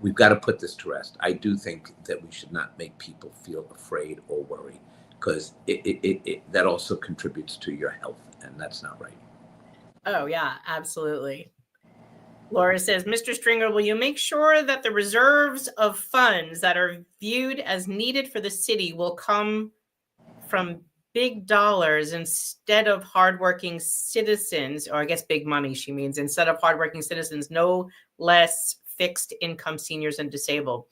We've got to put this to rest. I do think that we should not make people feel afraid or worry, because that also contributes to your health, and that's not right. Oh yeah, absolutely. Laura says, Mr. Stringer, will you make sure that the reserves of funds that are viewed as needed for the city will come from big dollars instead of hardworking citizens, or I guess big money, she means, instead of hardworking citizens, no less fixed income seniors and disabled?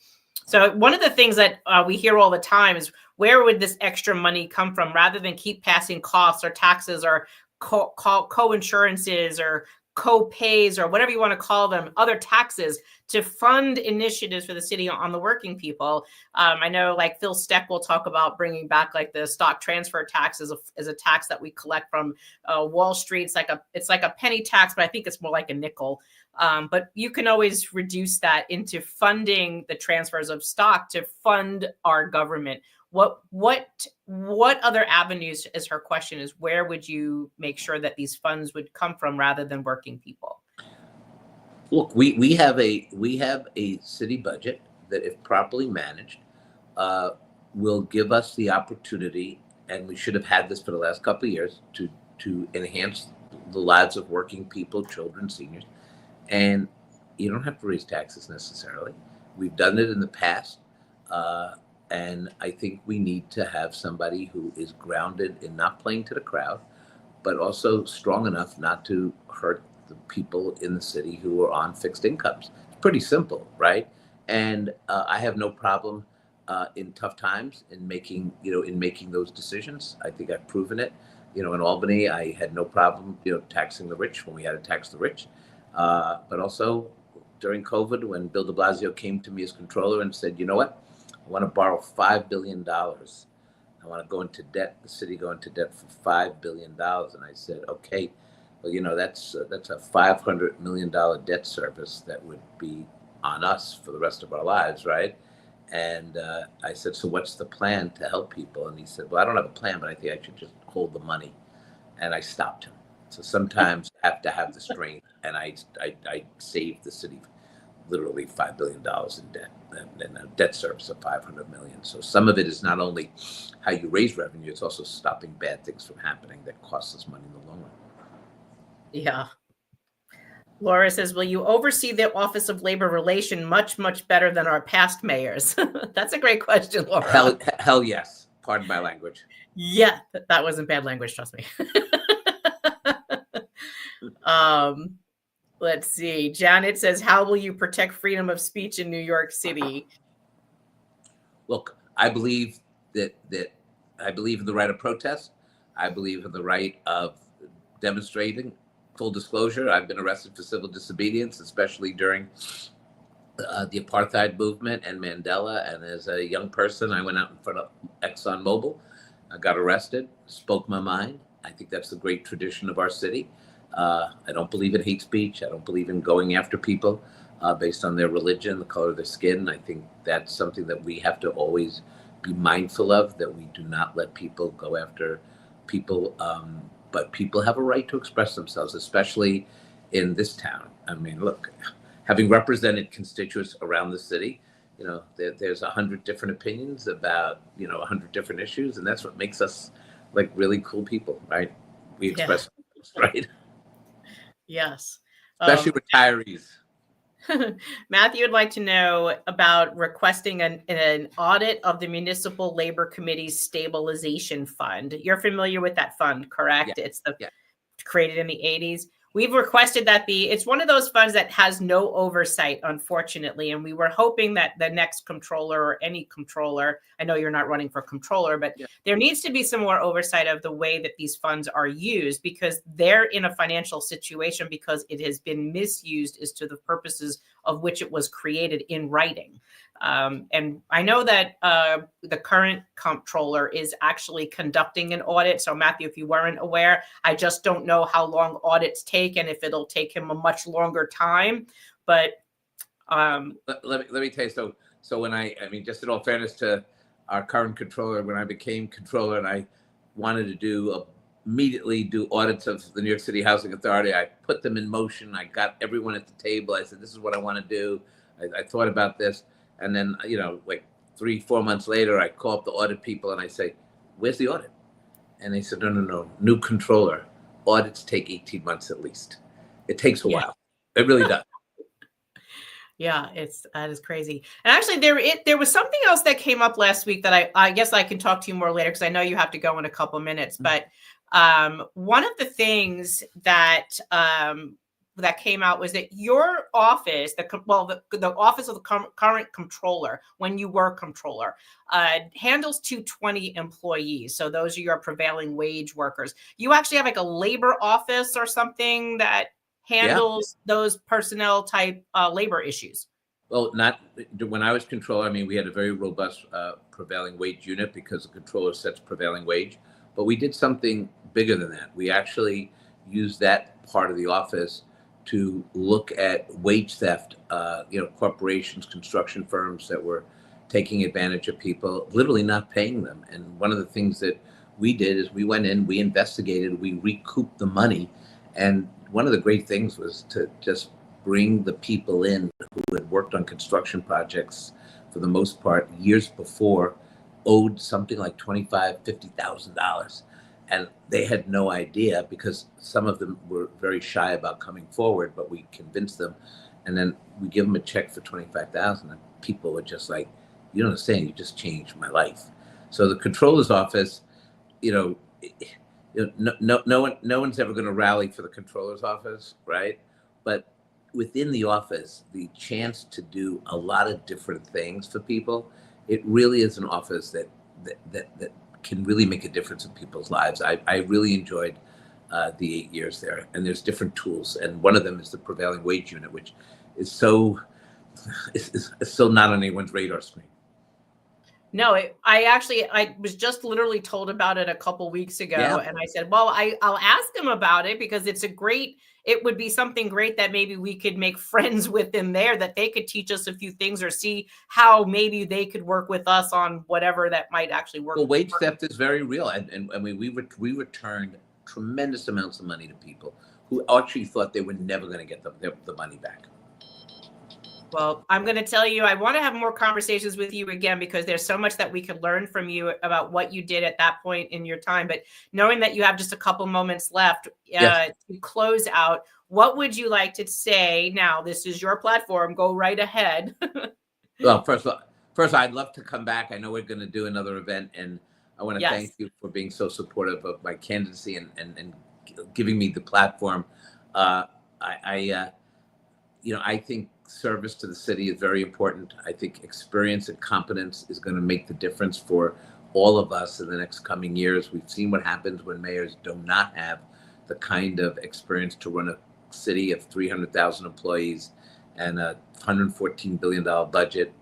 So one of the things that we hear all the time is, where would this extra money come from, rather than keep passing costs or taxes or co-insurances or co-pays or whatever you want to call them, other taxes, to fund initiatives for the city on the working people. I know, like Phil Steck will talk about bringing back like the stock transfer tax as a tax that we collect from Wall Street. It's like a penny tax, but I think it's more like a nickel. But you can always reduce that into funding the transfers of stock to fund our government. What other avenues, is her question, is where would you make sure that these funds would come from rather than working people? Look, we have a city budget that, if properly managed, will give us the opportunity, and we should have had this for the last couple of years, to enhance the lives of working people, children, seniors. And you don't have to raise taxes necessarily. We've done it in the past. And I think we need to have somebody who is grounded in not playing to the crowd, but also strong enough not to hurt the people in the city who are on fixed incomes. It's pretty simple, right? And I have no problem in tough times in making those decisions. I think I've proven it. In Albany, I had no problem, taxing the rich when we had to tax the rich. But also during COVID, when Bill de Blasio came to me as controller and said, you know what? I want to borrow $5 billion. I want to go into debt, the city go into debt for $5 billion. And I said, okay, Well, that's a $500 million debt service that would be on us for the rest of our lives, right? And I said, so what's the plan to help people? And he said, well, I don't have a plan, but I think I should just hold the money. And I stopped him. So sometimes you have to have the strength. And I saved the city literally $5 billion in debt and a debt service of $500 million. So some of it is not only how you raise revenue, it's also stopping bad things from happening that costs us money in the long run. Yeah. Laura says, will you oversee the Office of Labor Relation much, much better than our past mayors? That's a great question, Laura. Hell yes. Pardon my language. Yeah, that wasn't bad language, trust me. Let's see. Janet says, how will you protect freedom of speech in New York City? Look, I believe that I believe in the right of protest. I believe in the right of demonstrating. Full disclosure, I've been arrested for civil disobedience, especially during the apartheid movement and Mandela. And as a young person, I went out in front of ExxonMobil. I got arrested, spoke my mind. I think that's the great tradition of our city. I don't believe in hate speech. I don't believe in going after people based on their religion, the color of their skin. I think that's something that we have to always be mindful of, that we do not let people go after people. But people have a right to express themselves, especially in this town. I mean, look, having represented constituents around the city, there's 100 different opinions about, 100 different issues. And that's what makes us like really cool people, right? We express ourselves, right? Yes. Especially retirees. Matthew would like to know about requesting an audit of the Municipal Labor Committee's Stabilization Fund. You're familiar with that fund, correct? Yeah. It's created in the 80s. We've requested that it's one of those funds that has no oversight, unfortunately. And we were hoping that the next controller or any controller, I know you're not running for controller, but there needs to be some more oversight of the way that these funds are used, because they're in a financial situation because it has been misused as to the purposes of which it was created in writing. And I know that the current comptroller is actually conducting an audit. So Matthew, if you weren't aware, I just don't know how long audits take and if it'll take him a much longer time. But let me tell you, so when I mean, just in all fairness to our current controller, when I became controller and I wanted to immediately do audits of the New York City Housing Authority, I put them in motion. I got everyone at the table. I said, this is what I want to do. I thought about this. And then, like 3-4 months later, I call up the audit people and I say, where's the audit? And they said, no, new controller. Audits take 18 months at least. It takes a while. It really does. Yeah, that is crazy. And actually, there was something else that came up last week that I guess I can talk to you more later, because I know you have to go in a couple of minutes. But one of the things that came out was that your office, the office of the current controller, when you were controller, handles 220 employees. So those are your prevailing wage workers. You actually have like a labor office or something that handles those personnel type labor issues. Well, not when I was controller. I mean, we had a very robust prevailing wage unit because the controller sets prevailing wage. But we did something bigger than that. We actually used that part of the office to look at wage theft, corporations, construction firms that were taking advantage of people, literally not paying them. And one of the things that we did is we went in, we investigated, we recouped the money. And one of the great things was to just bring the people in who had worked on construction projects for the most part years before, owed something like $25,000, $50,000. And they had no idea, because some of them were very shy about coming forward, but we convinced them. And then we give them a check for $25,000, and people were just like, you don't understand, you just changed my life. So the controller's office, no one's ever going to rally for the controller's office, right? But within the office, the chance to do a lot of different things for people, it really is an office that can really make a difference in people's lives. I really enjoyed the 8 years there, and there's different tools, and one of them is the prevailing wage unit, which is so not on anyone's radar screen. No, I was just literally told about it a couple weeks ago, Yeah. and I said, well, I'll ask him about it because it would be something great that maybe we could make friends with in there, that they could teach us a few things or see how maybe they could work with us on whatever that might actually work. Well, wage theft is very real, and we returned tremendous amounts of money to people who actually thought they were never going to get the money back. Well, I'm going to tell you, I want to have more conversations with you again because there's so much that we could learn from you about what you did at that point in your time. But knowing that you have just a couple moments left Yes. to close out, what would you like to say now? This is your platform. Go right ahead. Well, first of all, I'd love to come back. I know we're going to do another event, and I want to Yes. thank you for being so supportive of my candidacy and giving me the platform. I think service to the city is very important. I think experience and competence is going to make the difference for all of us in the next coming years. We've seen what happens when mayors do not have the kind of experience to run a city of 300,000 employees and a $114 billion budget,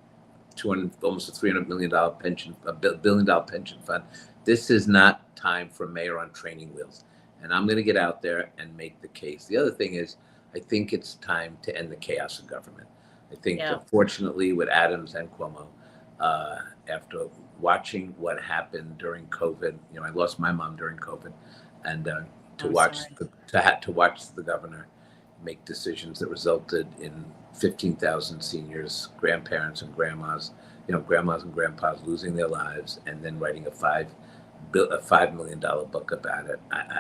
almost a $300 million pension, $1 billion pension fund. This is not time for a mayor on training wheels. And I'm going to get out there and make the case. The other thing is, I think it's time to end the chaos in government. I think, unfortunately, with Adams and Cuomo, after watching what happened during COVID, I lost my mom during COVID, and to watch the governor make decisions that resulted in 15,000 seniors, grandparents and grandmas, grandmas and grandpas losing their lives, and then writing a $5 million book about it.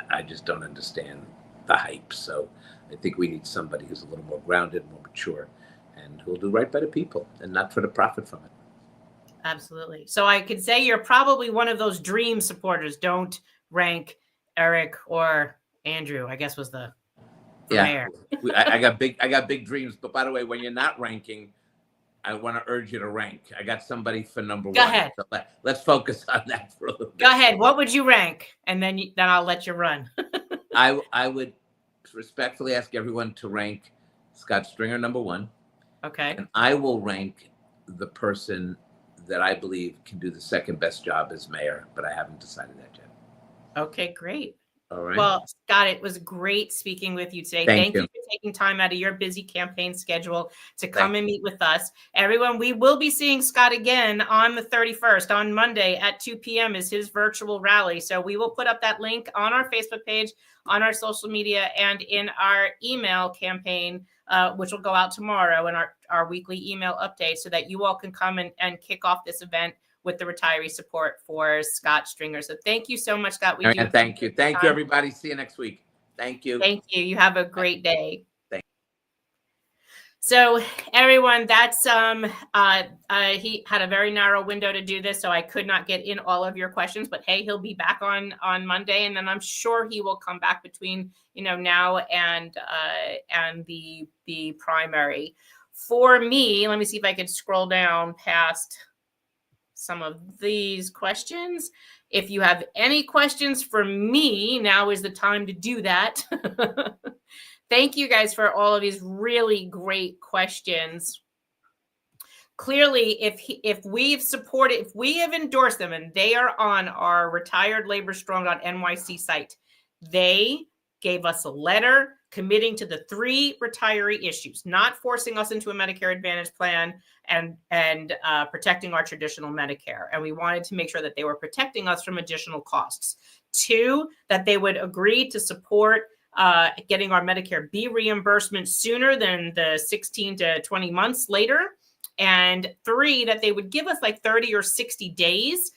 I just don't understand the hype. So I think we need somebody who's a little more grounded, more mature, and who'll do right by the people and not for the profit from it. Absolutely. So I could say you're probably one of those dream supporters. Don't rank Eric or Andrew, I guess was the mayor. I got big dreams. But by the way, when you're not ranking, I want to urge you to rank. I got somebody for number one. Go ahead. So let's focus on that for a little bit. Go ahead. What would you rank? And then I'll let you run. I would respectfully ask everyone to rank Scott Stringer number one. Okay. And I will rank the person that I believe can do the second best job as mayor, but I haven't decided that yet. Okay, great. All right. Well, Scott, it was great speaking with you today. Thank you for taking time out of your busy campaign schedule to come and meet with us. Everyone, we will be seeing Scott again on the 31st, on Monday at 2 p.m. is his virtual rally. So we will put up that link on our Facebook page, on our social media, and in our email campaign, which will go out tomorrow in our weekly email update so that you all can come and kick off this event with the retiree support for Scott Stringer. So thank you so much, Scott. Thank you. Thank you, everybody. See you next week. Thank you. Thank you. You have a great day. Thank you. So everyone, that's he had a very narrow window to do this, so I could not get in all of your questions, but hey, he'll be back on Monday, and then I'm sure he will come back between now and the primary. For me, let me see if I can scroll down past some of these questions. If you have any questions for me, now is the time to do that. Thank you guys for all of these really great questions. Clearly, if we have endorsed them and they are on our retiredlaborstrong.nyc site, they gave us a letter committing to the 3 retiree issues, not forcing us into a Medicare Advantage plan and protecting our traditional Medicare. And we wanted to make sure that they were protecting us from additional costs. 2, that they would agree to support getting our Medicare B reimbursement sooner than the 16 to 20 months later. And 3, that they would give us like 30 or 60 days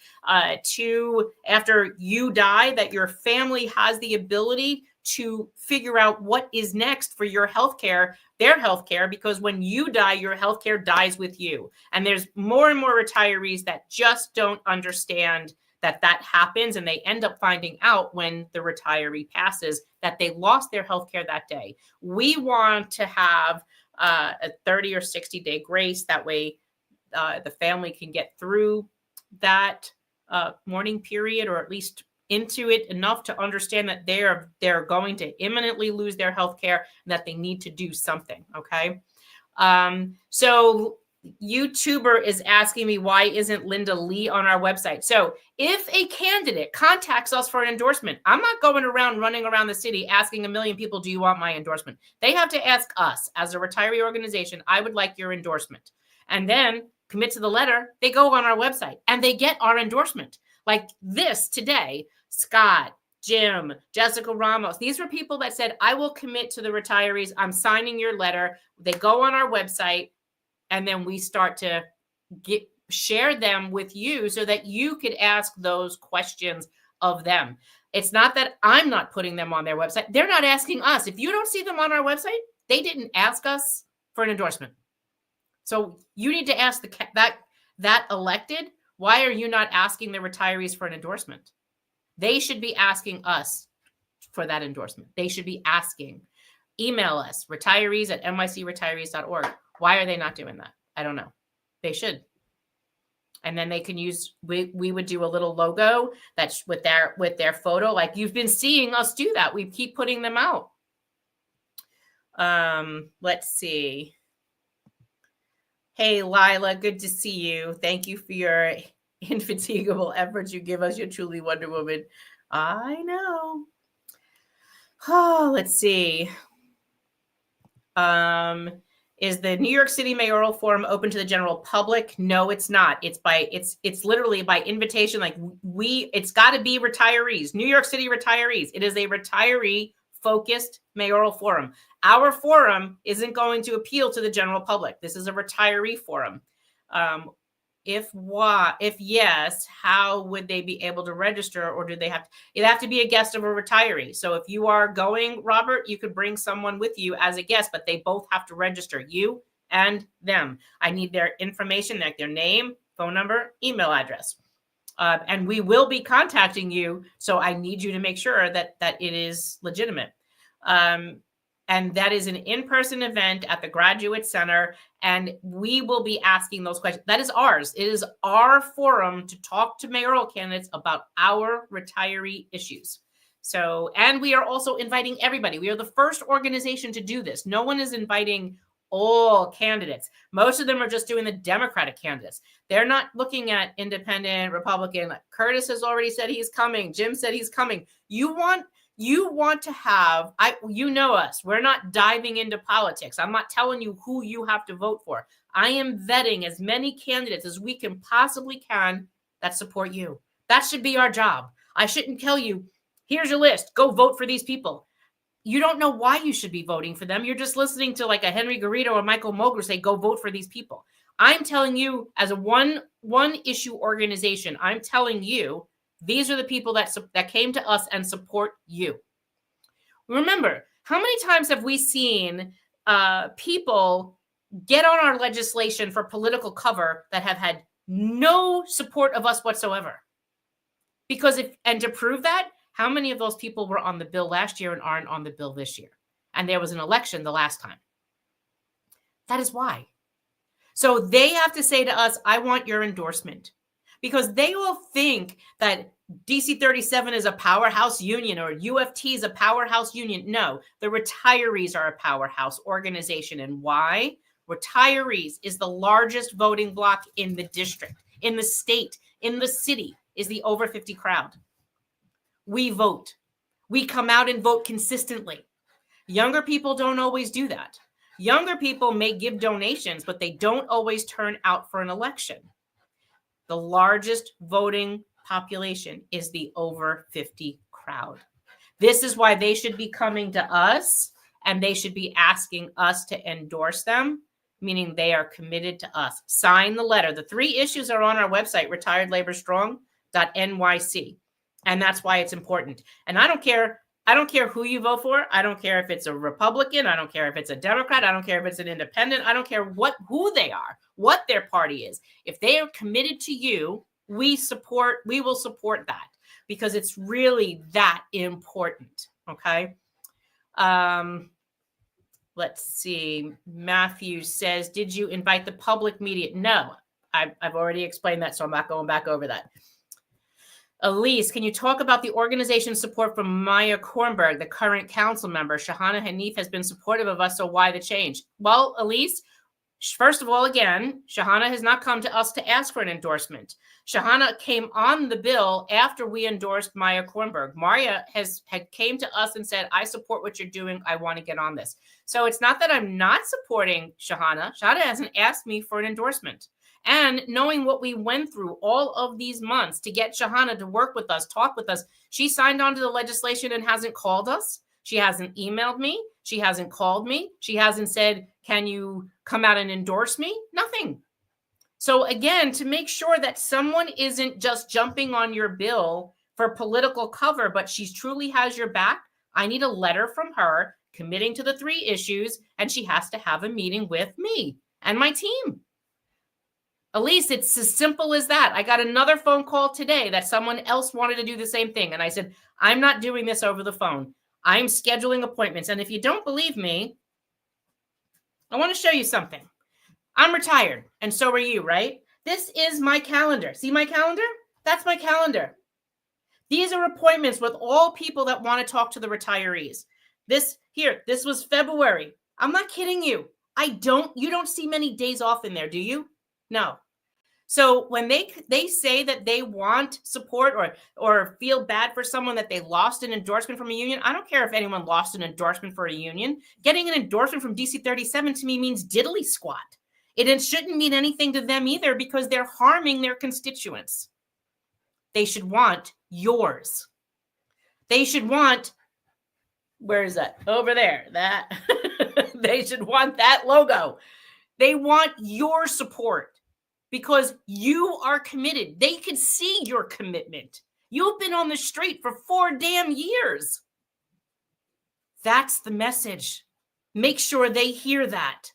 to, after you die, that your family has the ability to figure out what is next for your healthcare, their healthcare, because when you die, your healthcare dies with you. And there's more and more retirees that just don't understand that happens, and they end up finding out when the retiree passes that they lost their healthcare that day. We want to have a 30 or 60 day grace. That way the family can get through that mourning period, or at least into it enough to understand that they're going to imminently lose their health care and that they need to do something. Okay. So YouTuber is asking me, why isn't Linda Lee on our website? So if a candidate contacts us for an endorsement, I'm not going around running around the city asking a million people, do you want my endorsement? They have to ask us as a retiree organization, I would like your endorsement. And then commit to the letter. They go on our website and they get our endorsement. Like this today, Scott, Jim, Jessica Ramos. These were people that said, I will commit to the retirees. I'm signing your letter. They go on our website. And then we start to share them with you so that you could ask those questions of them. It's not that I'm not putting them on their website. They're not asking us. If you don't see them on our website, they didn't ask us for an endorsement. So you need to ask that elected, why are you not asking the retirees for an endorsement? They should be asking us for that endorsement. They should be asking. Email us, retirees@nycretirees.org. Why are they not doing that? I don't know. They should. And then they can use, we would do a little logo that's with their photo. Like you've been seeing us do that. We keep putting them out. Let's see. Hey, Lila, good to see you. Thank you for your infatigable efforts you give us. You're truly Wonder Woman. I know. Oh, let's see. Is the New York City Mayoral Forum open to the general public? No, it's not. It's literally by invitation. Like it's got to be retirees, New York City retirees. It is a retiree focused mayoral forum. Our forum isn't going to appeal to the general public. This is a retiree forum. If yes, how would they be able to register, or do they have to? It'd have to be a guest of a retiree. So if you are going, Robert, you could bring someone with you as a guest, but they both have to register, you and them. I need their information, like their name, phone number, email address. And we will be contacting you. So I need you to make sure that it is legitimate. And that is an in-person event at the Graduate Center. And we will be asking those questions. That is ours. It is our forum to talk to mayoral candidates about our retiree issues. So, and we are also inviting everybody. We are the first organization to do this. No one is inviting all candidates. Most of them are just doing the Democratic candidates. They're not looking at independent, Republican. Curtis has already said he's coming. Jim said he's coming. You want to have, you know us. We're not diving into politics. I'm not telling you who you have to vote for. I am vetting as many candidates as we can possibly can that support you. That should be our job. I shouldn't tell you, here's your list. Go vote for these people. You don't know why you should be voting for them. You're just listening to like a Henry Garrido or Michael Moger say, go vote for these people. I'm telling you, as a one issue organization, I'm telling you, these are the people that came to us and support you. Remember, how many times have we seen people get on our legislation for political cover that have had no support of us whatsoever? Because to prove that, how many of those people were on the bill last year and aren't on the bill this year? And there was an election the last time. That is why. So they have to say to us, I want your endorsement. Because they will think that DC 37 is a powerhouse union or UFT is a powerhouse union. No, the retirees are a powerhouse organization. And why? Retirees is the largest voting bloc in the district, in the state, in the city, is the over 50 crowd. We vote. We come out and vote consistently. Younger people don't always do that. Younger people may give donations, but they don't always turn out for an election. The largest voting population is the over 50 crowd. This is why they should be coming to us and they should be asking us to endorse them, meaning they are committed to us. Sign the letter. The 3 issues are on our website, retiredlaborstrong.nyc. And that's why it's important. And I don't care who you vote for. I don't care if it's a Republican. I don't care if it's a Democrat. I don't care if it's an independent. I don't care who they are, what their party is. If they are committed to you, we will support that because it's really that important. Okay. Let's see. Matthew says, did you invite the public media? No, I've already explained that, so I'm not going back over that. Elise, can you talk about the organization support from Maya Kornberg, the current council member? Shahana Hanif has been supportive of us, so why the change? Well, Elise, First of all, again, Shahana has not come to us to ask for an endorsement. Shahana came on the bill after we endorsed Maya Kornberg. Maria had came to us and said, I support what you're doing. I want to get on this. So it's not that I'm not supporting Shahana. Shahana hasn't asked me for an endorsement. And knowing what we went through all of these months to get Shahana to work with us, talk with us, she signed on to the legislation and hasn't called us. She hasn't emailed me. She hasn't called me. She hasn't said, can you come out and endorse me? Nothing. So again, to make sure that someone isn't just jumping on your bill for political cover, but she truly has your back, I need a letter from her committing to the 3 issues, and she has to have a meeting with me and my team. Elise, it's as simple as that. I got another phone call today that someone else wanted to do the same thing. And I said, I'm not doing this over the phone. I'm scheduling appointments. And if you don't believe me, I want to show you something. I'm retired, and so are you, right? This is my calendar. See my calendar? That's my calendar. These are appointments with all people that want to talk to the retirees. This was February. I'm not kidding you. You don't see many days off in there, do you? No. So when they say that they want support or feel bad for someone that they lost an endorsement from a union, I don't care if anyone lost an endorsement for a union. Getting an endorsement from DC 37 to me means diddly squat. It shouldn't mean anything to them either because they're harming their constituents. They should want yours. They should want, where is that? Over there. That they should want that logo. They want your support. Because you are committed. They can see your commitment. You've been on the street for 4 damn years. That's the message. Make sure they hear that.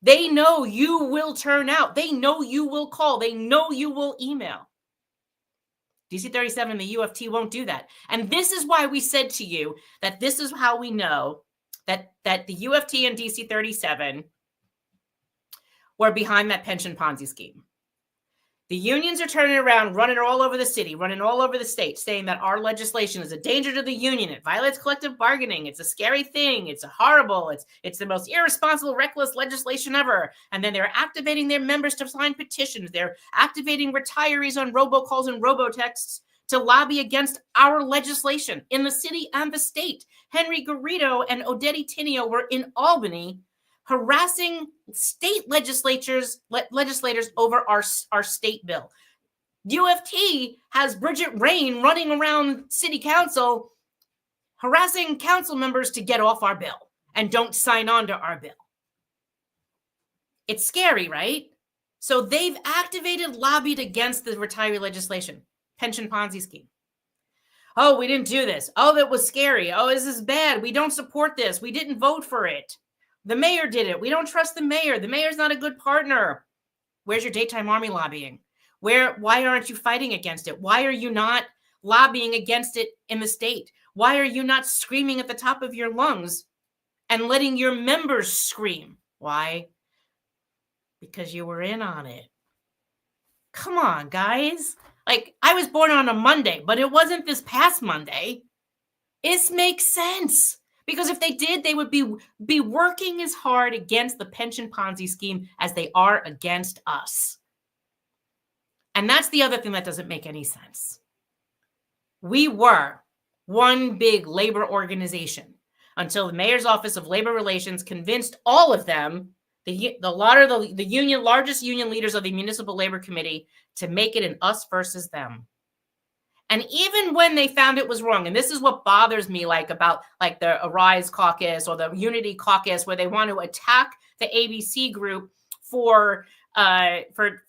They know you will turn out. They know you will call. They know you will email. DC 37 and the UFT won't do that. And this is why we said to you that this is how we know that the UFT and DC 37 were behind that pension Ponzi scheme. The unions are turning around, running all over the city, running all over the state, saying that our legislation is a danger to the union. It violates collective bargaining. It's a scary thing. It's horrible. It's the most irresponsible, reckless legislation ever. And then they're activating their members to sign petitions. They're activating retirees on robocalls and robotexts to lobby against our legislation in the city and the state. Henry Garrido and Odette Tinio were in Albany harassing state legislators over our state bill. UFT has Bridget Rain running around city council harassing council members to get off our bill and don't sign on to our bill. It's scary, right? So they've lobbied against the retiree legislation, pension Ponzi scheme. Oh, we didn't do this. Oh, that was scary. Oh, this is bad. We don't support this. We didn't vote for it. The mayor did it. We don't trust the mayor. The mayor's not a good partner. Where's your daytime army lobbying? Why aren't you fighting against it? Why are you not lobbying against it in the state? Why are you not screaming at the top of your lungs and letting your members scream? Why? Because you were in on it. Come on, guys. Like, I was born on a Monday, but it wasn't this past Monday. This makes sense. Because if they did, they would be working as hard against the pension Ponzi scheme as they are against us. And that's the other thing that doesn't make any sense. We were one big labor organization until the Mayor's Office of Labor Relations convinced all of them, the largest union leaders of the Municipal Labor Committee, to make it an us versus them. And even when they found it was wrong, and this is what bothers me about the Arise Caucus or the Unity Caucus, where they want to attack the ABC group for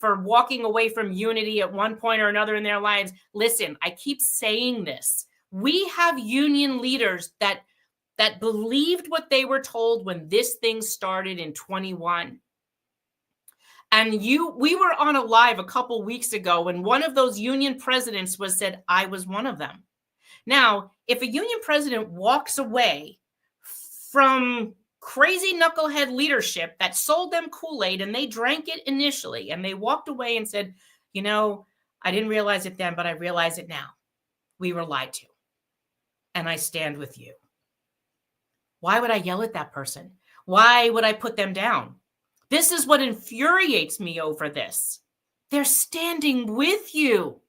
walking away from unity at one point or another in their lives. Listen, I keep saying this. We have union leaders that believed what they were told when this thing started in 21. And we were on a live a couple weeks ago when one of those union presidents said, I was one of them. Now, if a union president walks away from crazy knucklehead leadership that sold them Kool-Aid and they drank it initially and they walked away and said, I didn't realize it then, but I realize it now. We were lied to. And I stand with you. Why would I yell at that person? Why would I put them down? This is what infuriates me over this. They're standing with you.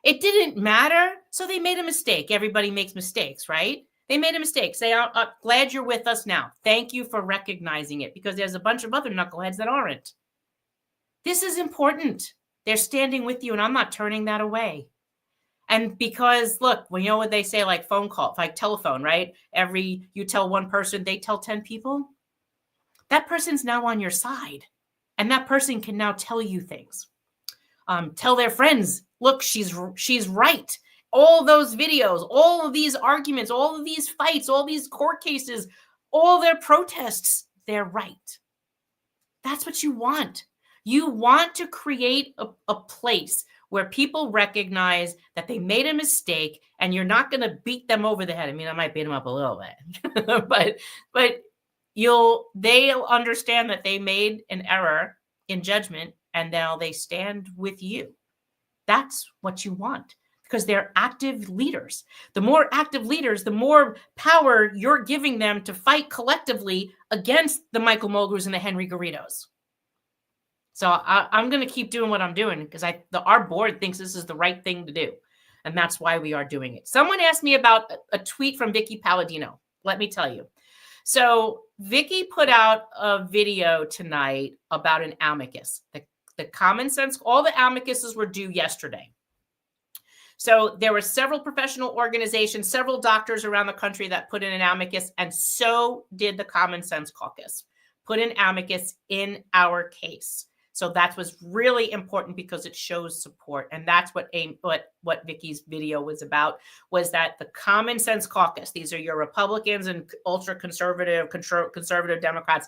It didn't matter, so they made a mistake. Everybody makes mistakes, right? They made a mistake. Say, I'm glad you're with us now. Thank you for recognizing it, because there's a bunch of other knuckleheads that aren't. This is important. They're standing with you, and I'm not turning that away. And because, look, well, you know what they say, like phone call, like telephone, right? You tell one person, they tell 10 people. That person's now on your side. And that person can now tell you things. Tell their friends, look, she's right. All those videos, all of these arguments, all of these fights, all these court cases, all their protests, they're right. That's what you want. You want to create a place where people recognize that they made a mistake, and you're not going to beat them over the head. I mean, I might beat them up a little bit, but they'll understand that they made an error in judgment, and now they stand with you. That's what you want, because they're active leaders. The more active leaders, the more power you're giving them to fight collectively against the Michael Mulgrus and the Henry Garridos. So I'm going to keep doing what I'm doing, because our board thinks this is the right thing to do. And that's why we are doing it. Someone asked me about a tweet from Vicky Palladino. Let me tell you. So Vicky put out a video tonight about an amicus. The common sense, all the amicuses were due yesterday. So there were several professional organizations, several doctors around the country that put in an amicus, and so did the Common Sense Caucus, put an amicus in our case. So that was really important, because it shows support. And that's what Vicky's video was about, was that the Common Sense Caucus, these are your Republicans and ultra-conservative, conservative Democrats,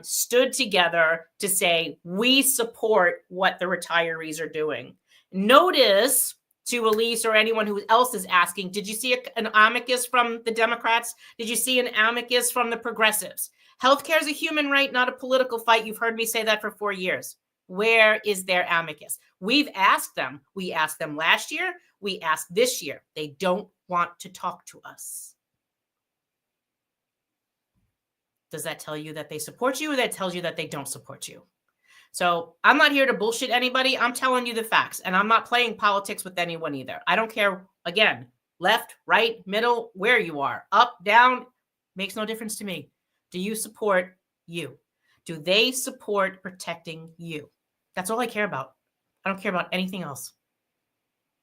stood together to say, we support what the retirees are doing. Notice, to Elise or anyone who else is asking, did you see an amicus from the Democrats? Did you see an amicus from the progressives? Healthcare is a human right, not a political fight. You've heard me say that for 4 years. Where is their amicus? We've asked them. We asked them last year. We asked this year. They don't want to talk to us. Does that tell you that they support you, or that tells you that they don't support you? So I'm not here to bullshit anybody. I'm telling you the facts, and I'm not playing politics with anyone either. I don't care, again, left, right, middle, where you are, up, down, makes no difference to me. Do you support you? Do they support protecting you? That's all I care about. I don't care about anything else.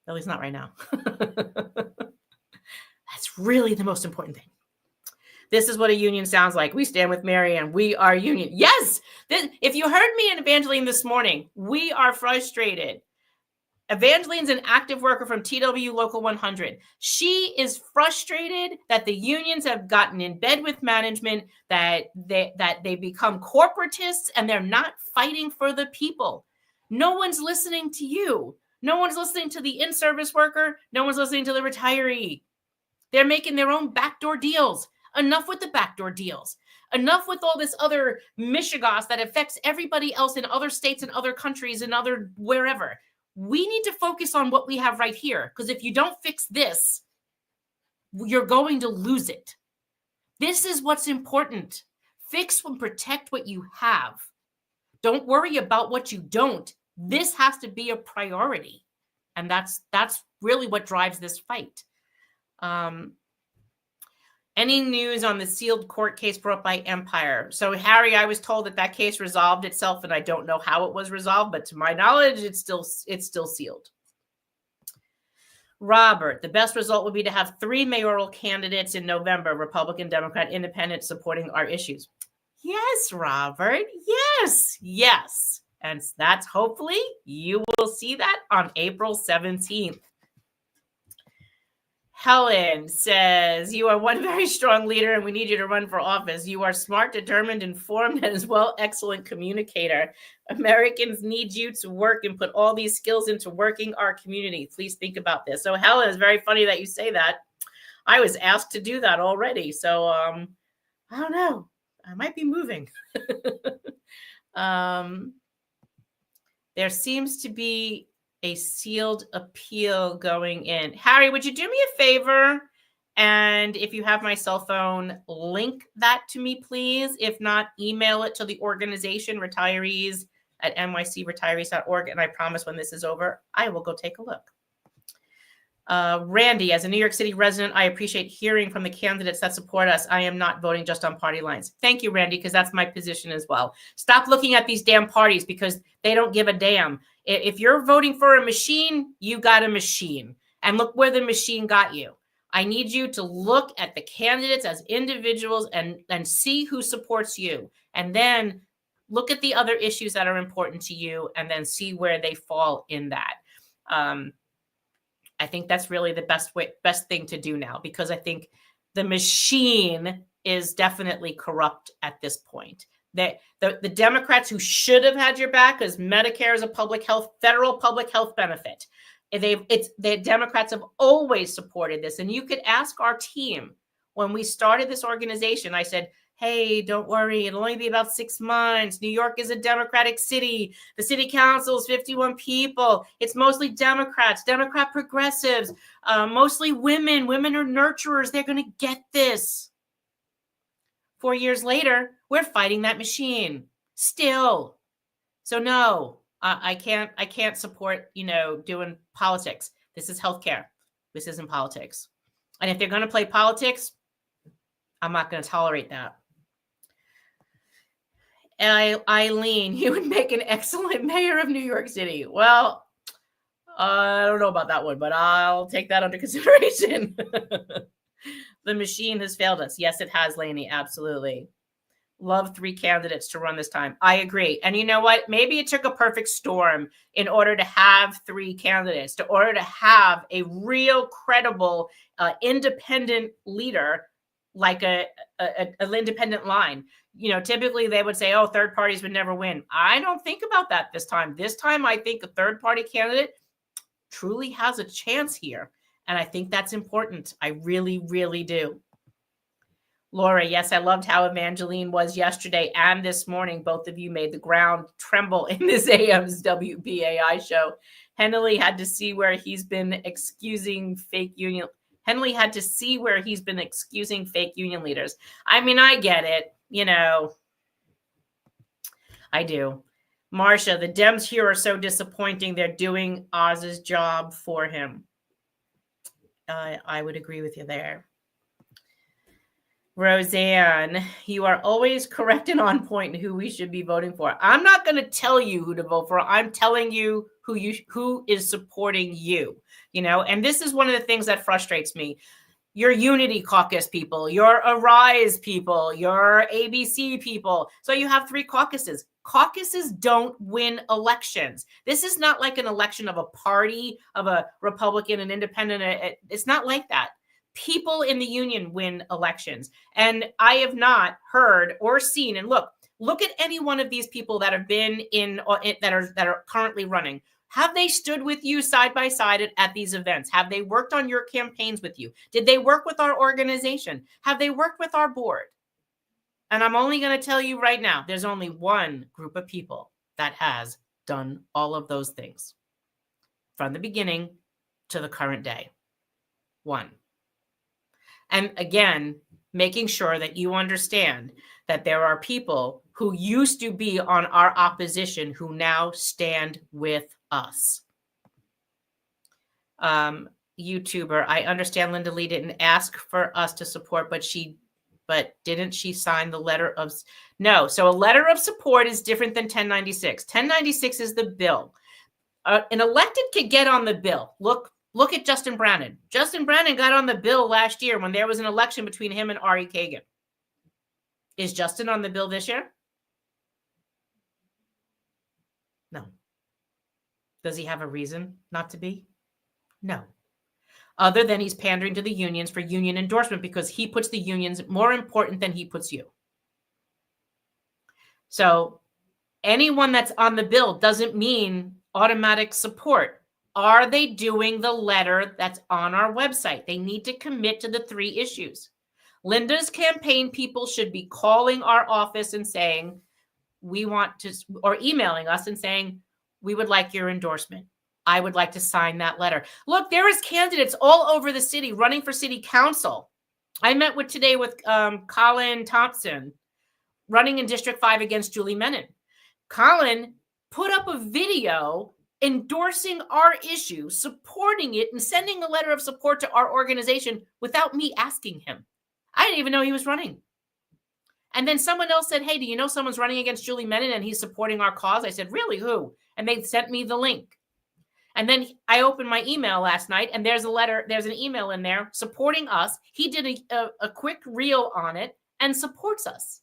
At least not right now. That's really the most important thing. This is what a union sounds like. We stand with Marianne. We are union. Yes. If you heard me and Evangeline this morning, we are frustrated. Evangeline's an active worker from TW Local 100. She is frustrated that the unions have gotten in bed with management, that they become corporatists, and they're not fighting for the people. No one's listening to you. No one's listening to the in-service worker. No one's listening to the retiree. They're making their own backdoor deals. Enough with the backdoor deals. Enough with all this other mishigas that affects everybody else in other states and other countries and other wherever. We need to focus on what we have right here, because if you don't fix this, you're going to lose it. This is what's important. Fix and protect what you have. Don't worry about what you don't. This has to be a priority. And that's really what drives this fight. Any news on the sealed court case brought by Empire? So, Harry, I was told that case resolved itself, and I don't know how it was resolved, but to my knowledge, it's still sealed. Robert, the best result would be to have 3 mayoral candidates in November, Republican, Democrat, Independent, supporting our issues. Yes, Robert. Yes. And that's, hopefully you will see that on April 17th. Helen says, you are one very strong leader, and we need you to run for office. You are smart, determined, informed, and as well, excellent communicator. Americans need you to work and put all these skills into working our community. Please think about this. So, Helen, it's very funny that you say that. I was asked to do that already. So, I don't know. I might be moving. There seems to be a sealed appeal going in. Harry, would you do me a favor And if you have my cell phone, link that to me, please. If not, email it to the organization, retirees@nycretirees.org. And I promise when this is over, I will go take a look. Randy, as a New York City resident, I appreciate hearing from the candidates that support us. I am not voting just on party lines. Thank you, Randy, because that's my position as well. Stop looking at these damn parties because they don't give a damn. If you're voting for a machine, you got a machine. And look where the machine got you. I need you to look at the candidates as individuals and see who supports you. And then look at the other issues that are important to you and then see where they fall in that. I think that's really the best thing to do now, because I think the machine is definitely corrupt at this point. The Democrats who should have had your back, because Medicare is a federal public health benefit. The Democrats have always supported this. And you could ask our team when we started this organization, I said, hey, don't worry, it'll only be about 6 months. New York is a Democratic city. The city council is 51 people. It's mostly Democrats, Democrat progressives, mostly women. Women are nurturers. They're going to get this. 4 years later, we're fighting that machine still. So no, I can't support, doing politics. This is healthcare. This isn't politics. And if they're going to play politics, I'm not going to tolerate that. And Eileen, you would make an excellent mayor of New York City. Well, I don't know about that one, but I'll take that under consideration. The machine has failed us. Yes, it has, Lainey. Absolutely. Love 3 candidates to run this time. I agree. And you know what? Maybe it took a perfect storm in order to have 3 candidates, in order to have a real credible, independent leader, like an independent line. Typically they would say, oh, third parties would never win. I don't think about that this time. This time, I think a third party candidate truly has a chance here. And I think that's important. I really, really do. Laura, yes, I loved how Evangeline was yesterday and this morning. Both of you made the ground tremble in this AM's WBAI show. Henley had to see where he's been excusing fake union. Henley had to see where he's been excusing fake union leaders. I mean, I get it. I do. Marcia, the Dems here are so disappointing. They're doing Oz's job for him. I would agree with you there. Roseanne, you are always correct and on point in who we should be voting for. I'm not going to tell you who to vote for. I'm telling you who is supporting you, and this is one of the things that frustrates me. Your Unity Caucus people, your Arise people, your ABC people. So you have 3 caucuses. Caucuses don't win elections. This is not like an election of a party, of a Republican and independent. It's not like that. People in the union win elections. And I have not heard or seen, and look at any one of these people that have been that are currently running. Have they stood with you side by side at these events? Have they worked on your campaigns with you? Did they work with our organization? Have they worked with our board? And I'm only going to tell you right now, there's only one group of people that has done all of those things from the beginning to the current day. One. And again, making sure that you understand that there are people who used to be on our opposition who now stand with us. YouTuber, I understand Linda Lee didn't ask for us to support, but didn't she sign the letter of... No, so a letter of support is different than 1096. 1096 is the bill. An elected could get on the bill. Look at Justin Brannan. Justin Brannan got on the bill last year when there was an election between him and Ari Kagan. Is Justin on the bill this year? No. Does he have a reason not to be? No. Other than he's pandering to the unions for union endorsement because he puts the unions more important than he puts you. So anyone that's on the bill doesn't mean automatic support. Are they doing the letter that's on our website? They need to commit to the 3 issues. Linda's campaign people should be calling our office and saying, or emailing us and saying, we would like your endorsement. I would like to sign that letter. Look, there is candidates all over the city running for city council I met today with Colin Thompson, running in District 5 against Julie Menon. Colin put up a video endorsing our issue, supporting it, and sending a letter of support to our organization without me asking him. I didn't even know he was running. And then someone else said, hey, do you know someone's running against Julie Menon and he's supporting our cause? I said, really, who? And they sent me the link. And then I opened my email last night, and there's an email in there supporting us. He did a quick reel on it and supports us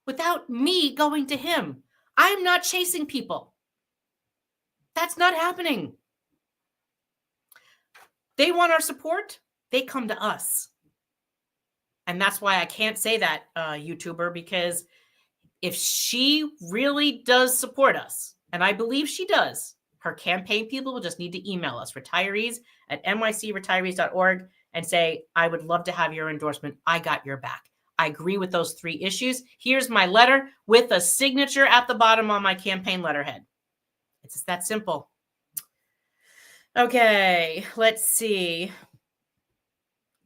without me going to him. I'm not chasing people. That's not happening. They want our support. They come to us. And that's why I can't say that, YouTuber, because if she really does support us, and I believe she does, her campaign people will just need to email us, retirees@nycretirees.org, and say, I would love to have your endorsement. I got your back. I agree with those 3 issues. Here's my letter with a signature at the bottom on my campaign letterhead. It's just that simple. Okay, let's see.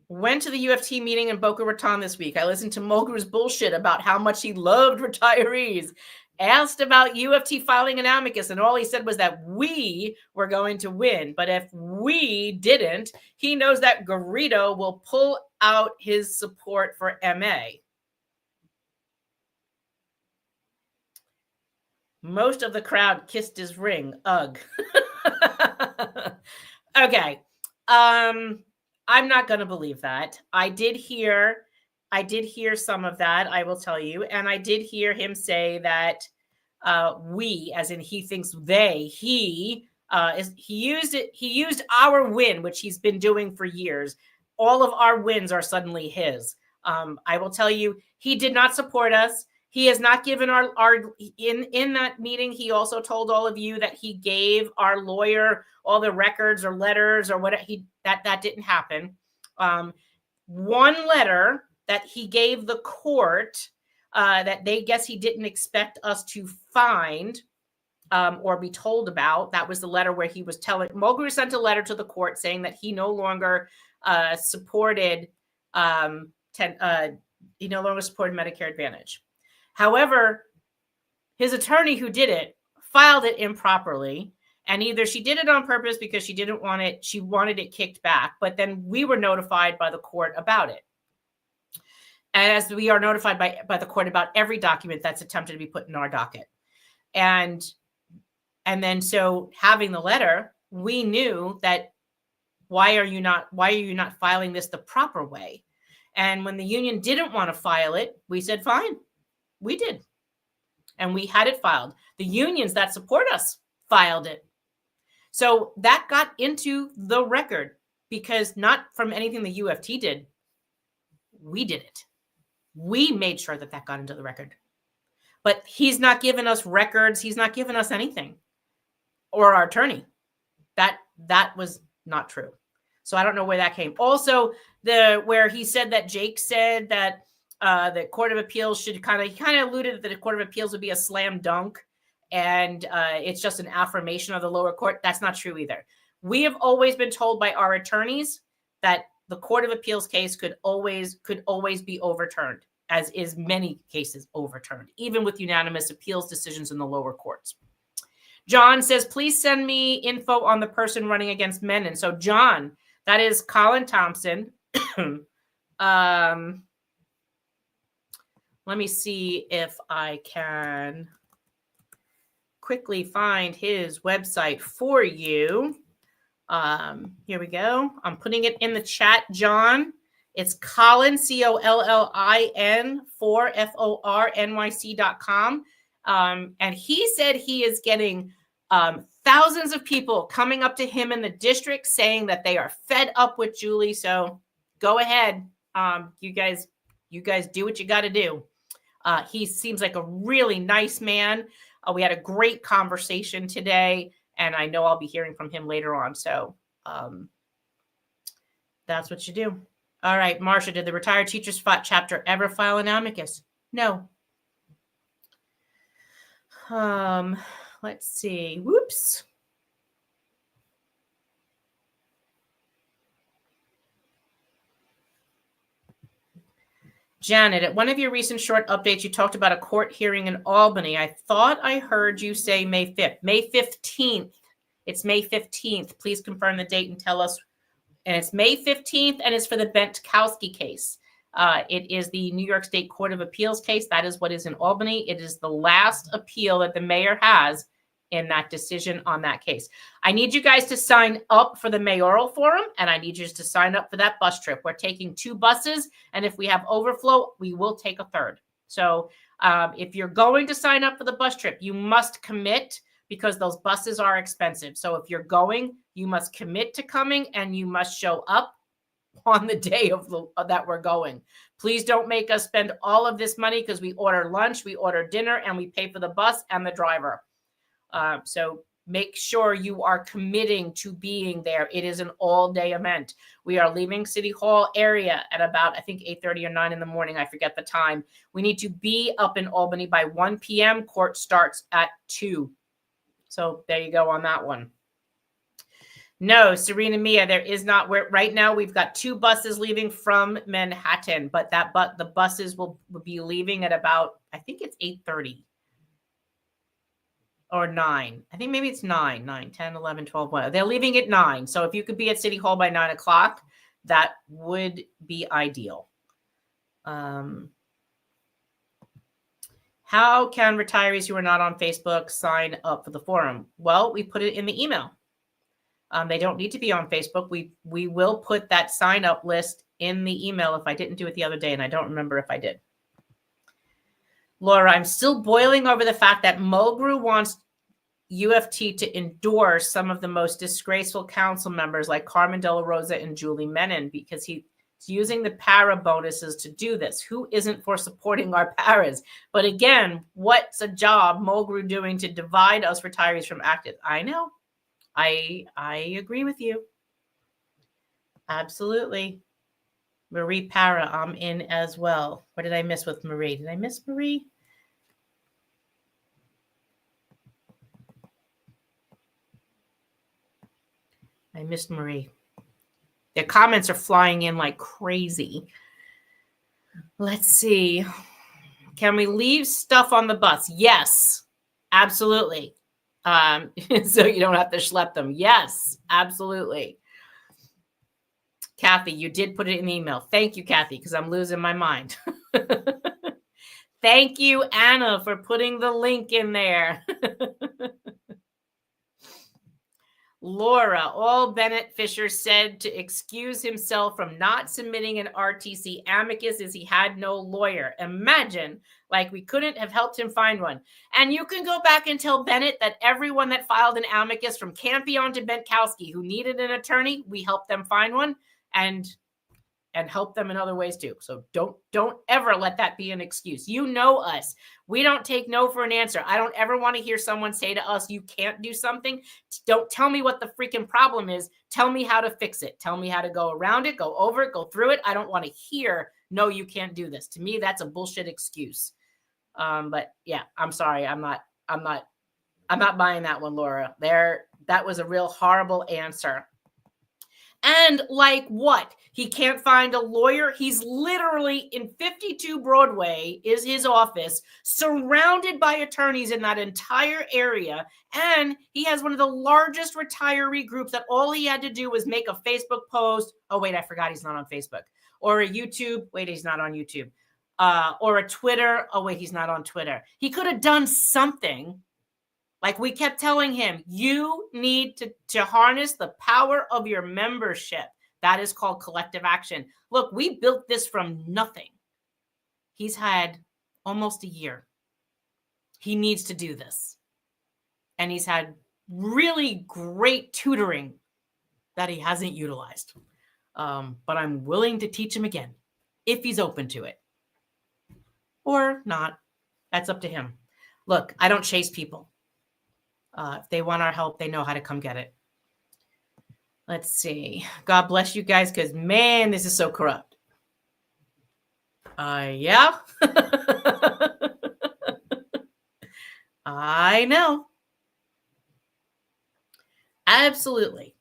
Went to the UFT meeting in Boca Raton this week. I listened to Mulgrew's bullshit about how much he loved retirees. Asked about UFT filing an amicus, and all he said was that we were going to win. But if we didn't, he knows that Garrido will pull out his support for MA. Most of the crowd kissed his ring. Ugh. Okay. I'm not going to believe that. I did hear some of that, I will tell you. And I did hear him say that we, as in he thinks he used our win, which he's been doing for years. All of our wins are suddenly his. I will tell you, he did not support us. He has not given in that meeting. He also told all of you that he gave our lawyer all the records or letters or whatever. That didn't happen. One letter that he gave the court that they guess he didn't expect us to find or be told about. That was the letter where he was telling Mulgrew sent a letter to the court saying that he no longer supported Medicare Advantage. However, his attorney who did it filed it improperly, and either she did it on purpose because she didn't want it, she wanted it kicked back, but then we were notified by the court about it. And as we are notified by the court about every document that's attempted to be put in our docket. And then so having the letter, we knew that why are you not filing this the proper way? And when the union didn't want to file it, we said, fine. We did. And we had it filed. The unions that support us filed it. So that got into the record because not from anything the UFT did. We did it. We made sure that got into the record. But he's not given us records. He's not given us anything. Or our attorney. That was not true. So I don't know where that came. Also, where he said that Jake said that the Court of Appeals should he kind of alluded that the Court of Appeals would be a slam dunk and it's just an affirmation of the lower court. That's not true either. We have always been told by our attorneys that the Court of Appeals case could always be overturned, as is many cases overturned, even with unanimous appeals decisions in the lower courts. John says, please send me info on the person running against Menon. So John, that is Colin Thompson. Let me see if I can quickly find his website for you. Here we go. I'm putting it in the chat, John. It's Colin, COLLIN 4FORNYC.com. And he said he is getting thousands of people coming up to him in the district saying that they are fed up with Julie. So go ahead. You guys do what you got to do. He seems like a really nice man. We had a great conversation today, and I know I'll be hearing from him later on. So that's what you do. All right, Marcia, did the Retired Teachers chapter ever file an amicus? No. Let's see. Whoops. Janet, at one of your recent short updates, you talked about a court hearing in Albany. I thought I heard you say May 5th. May 15th. It's May 15th. Please confirm the date and tell us. And it's May 15th, and it's for the Bentkowski case. It is the New York State Court of Appeals case. That is what is in Albany. It is the last appeal that the mayor has in that decision on that case. I need you guys to sign up for the Mayoral Forum, and I need you to sign up for that bus trip. We're taking 2 buses, and if we have overflow, we will take a 3rd. So if you're going to sign up for the bus trip, you must commit, because those buses are expensive. So if you're going, you must commit to coming, and you must show up on the day of that we're going. Please don't make us spend all of this money, because we order lunch, we order dinner, and we pay for the bus and the driver. So make sure you are committing to being there. It is an all-day event. We are leaving City Hall area at about, I think, 8:30 or 9 in the morning. I forget the time. We need to be up in Albany by 1 p.m. Court starts at 2. So there you go on that one. No, Serena Mia, there is not. Right now we've got 2 buses leaving from Manhattan, but the buses will be leaving at about, I think it's 8:30 or 9. I think maybe it's 9, 10, 11, 12, 1. They're leaving at 9. So if you could be at City Hall by 9 o'clock, that would be ideal. How can retirees who are not on Facebook sign up for the forum? Well, we put it in the email. They don't need to be on Facebook. We will put that sign up list in the email if I didn't do it the other day, and I don't remember if I did. Laura, I'm still boiling over the fact that Mulgrew wants UFT to endorse some of the most disgraceful council members like Carmen De La Rosa and Julie Menon, because he's using the para bonuses to do this. Who isn't for supporting our paras? But again, what's a job Mulgrew doing to divide us retirees from active? I know. I agree with you. Absolutely. Marie Para, I'm in as well. What did I miss with Marie? Did I miss Marie? I missed Marie. Their comments are flying in like crazy. Let's see. Can we leave stuff on the bus? Yes, absolutely. So you don't have to schlep them. Yes, absolutely. Kathy, you did put it in the email. Thank you, Kathy, because I'm losing my mind. Thank you, Anna, for putting the link in there. Laura, all Bennett Fisher said to excuse himself from not submitting an RTC amicus is he had no lawyer. Imagine, like we couldn't have helped him find one. And you can go back and tell Bennett that everyone that filed an amicus from Campion to Bentkowski who needed an attorney, we helped them find one and help them in other ways too. So don't ever let that be an excuse. You know us. We don't take no for an answer. I don't ever want to hear someone say to us, you can't do something. Don't tell me what the freaking problem is. Tell me how to fix it. Tell me how to go around it, go over it, go through it. I don't want to hear, no, you can't do this. To me, that's a bullshit excuse. But yeah, I'm sorry. I'm not buying that one, Laura. That was a real horrible answer. And like what? He can't find a lawyer. He's literally in 52 Broadway is his office, surrounded by attorneys in that entire area. And he has one of the largest retiree groups that all he had to do was make a Facebook post. Oh, wait, I forgot he's not on Facebook. Or a YouTube. Wait, he's not on YouTube. Or a Twitter. Oh, wait, he's not on Twitter. He could have done something. Like we kept telling him, you need to harness the power of your membership. That is called collective action. Look, we built this from nothing. He's had almost a year. He needs to do this. And he's had really great tutoring that he hasn't utilized. But I'm willing to teach him again if he's open to it. Or not. That's up to him. Look, I don't chase people. If they want our help, they know how to come get it. Let's see. God bless you guys, because, man, this is so corrupt. Yeah. I know. Absolutely.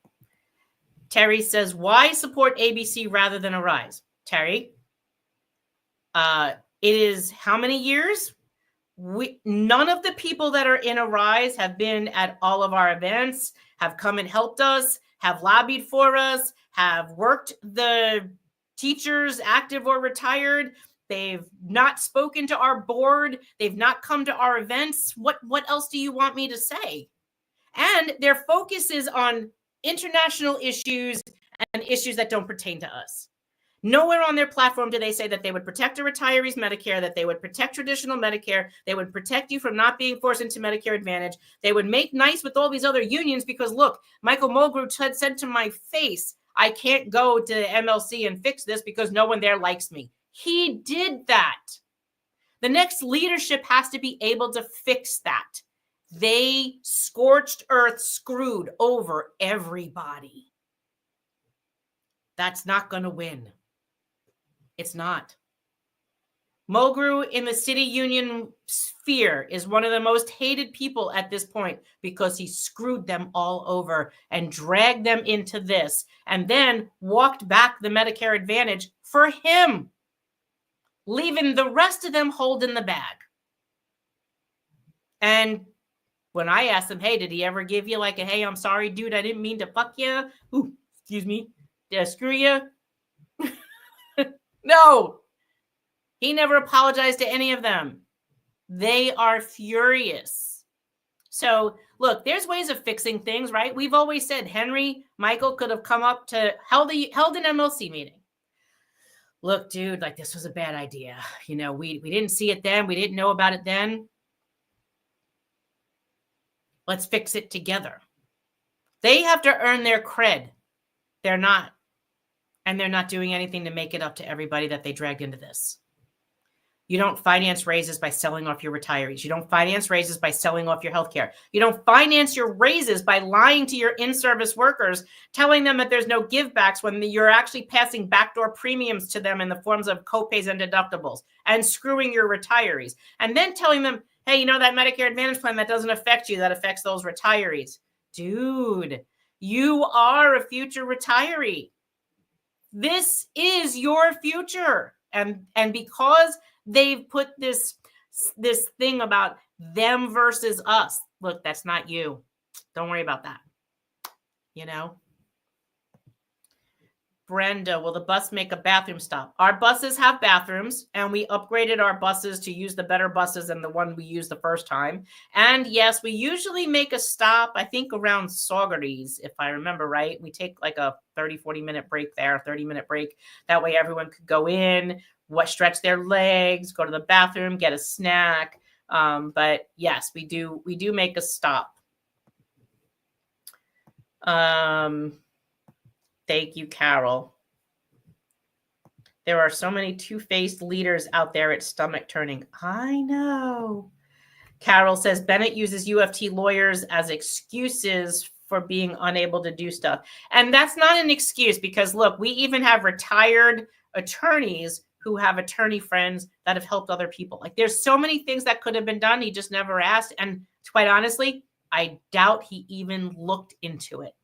Terry says, why support ABC rather than Arise? Terry, It is how many years? None of the people that are in Arise have been at all of our events, have come and helped us, have lobbied for us, have worked the teachers, active or retired. They've not spoken to our board. They've not come to our events. What else do you want me to say? And their focus is on international issues and issues that don't pertain to us. Nowhere on their platform do they say that they would protect a retiree's Medicare, that they would protect traditional Medicare, they would protect you from not being forced into Medicare Advantage. They would make nice with all these other unions because, look, Michael Mulgrew had said to my face, I can't go to MLC and fix this because no one there likes me. He did that. The next leadership has to be able to fix that. They scorched earth screwed over everybody. That's not going to win. It's not. Mulgrew in the city union sphere is one of the most hated people at this point because he screwed them all over and dragged them into this and then walked back the Medicare Advantage for him, leaving the rest of them holding the bag. And when I asked him, hey, did he ever give you like a, hey, I'm sorry, dude, I didn't mean to fuck you. Ooh, excuse me. Did I screw you? No, he never apologized to any of them. They are furious. So look, there's ways of fixing things, right? We've always said Michael could have come up to held an MLC meeting. Look, dude, like this was a bad idea. You know, we didn't see it then. We didn't know about it then. Let's fix it together. They have to earn their cred. They're not. And they're not doing anything to make it up to everybody that they dragged into this. You don't finance raises by selling off your retirees. You don't finance raises by selling off your healthcare. You don't finance your raises by lying to your in-service workers, telling them that there's no givebacks when you're actually passing backdoor premiums to them in the forms of copays and deductibles and screwing your retirees. And then telling them, hey, you know that Medicare Advantage plan that doesn't affect you, that affects those retirees. Dude, you are a future retiree. This is your future. And because they've put this thing about them versus us, look, that's not you. Don't worry about that. You know? Brenda, will the bus make a bathroom stop? Our buses have bathrooms, and we upgraded our buses to use the better buses than the one we used the first time. And yes, we usually make a stop, I think around Saugerties, if I remember right. We take like a 30, 40-minute break there, 30-minute break. That way everyone could go in, stretch their legs, go to the bathroom, get a snack. But yes, we do make a stop. Thank you, Carol. There are so many two-faced leaders out there, it's stomach turning. I know. Carol says Bennett uses UFT lawyers as excuses for being unable to do stuff. And that's not an excuse because, look, we even have retired attorneys who have attorney friends that have helped other people. Like there's so many things that could have been done. He just never asked. And quite honestly, I doubt he even looked into it.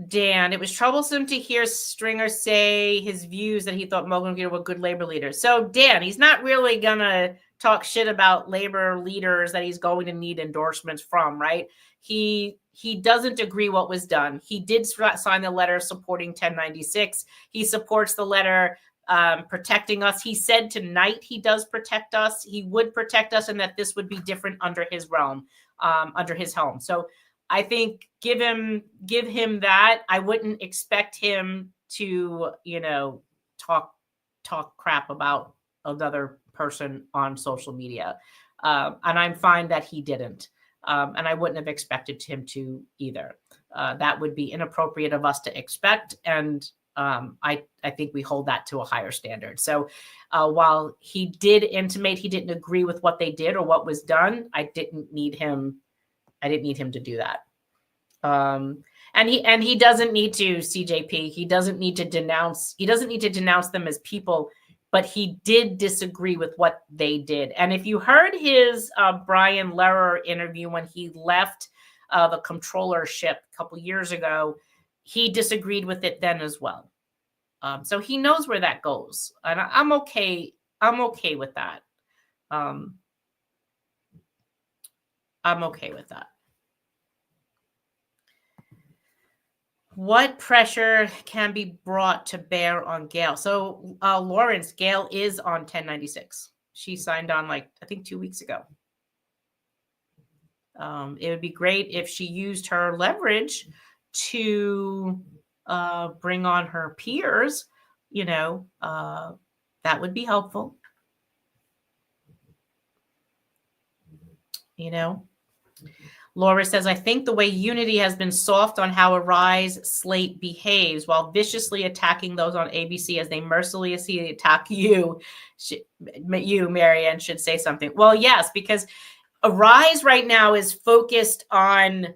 Dan, it was troublesome to hear Stringer say his views that he thought Mulgrew were good labor leaders. So Dan, he's not really gonna talk shit about labor leaders that he's going to need endorsements from, right? He doesn't agree what was done. He did sign the letter supporting 1096. He supports the letter protecting us. He said tonight he does protect us. He would protect us, and that this would be different under his realm, under his helm. So I think give him that. I wouldn't expect him to, talk crap about another person on social media. And I'm fine that he didn't. And I wouldn't have expected him to either. That would be inappropriate of us to expect. And I think we hold that to a higher standard. So while he did intimate he didn't agree with what they did or what was done, I didn't need him to do that. And he doesn't need to, CJP. He doesn't need to denounce them as people, but he did disagree with what they did. And if you heard his Brian Lehrer interview when he left the controllership a couple years ago, he disagreed with it then as well. So he knows where that goes. And I'm okay. I'm okay with that. I'm okay with that. What pressure can be brought to bear on Gail? So Lawrence, Gail is on 1096. She signed on I think 2 weeks ago. It would be great if she used her leverage to bring on her peers. That would be helpful. Laura says, I think the way Unity has been soft on how Arise Slate behaves while viciously attacking those on ABC as they mercilessly attack you, Marianne, should say something. Well, yes, because Arise right now is focused on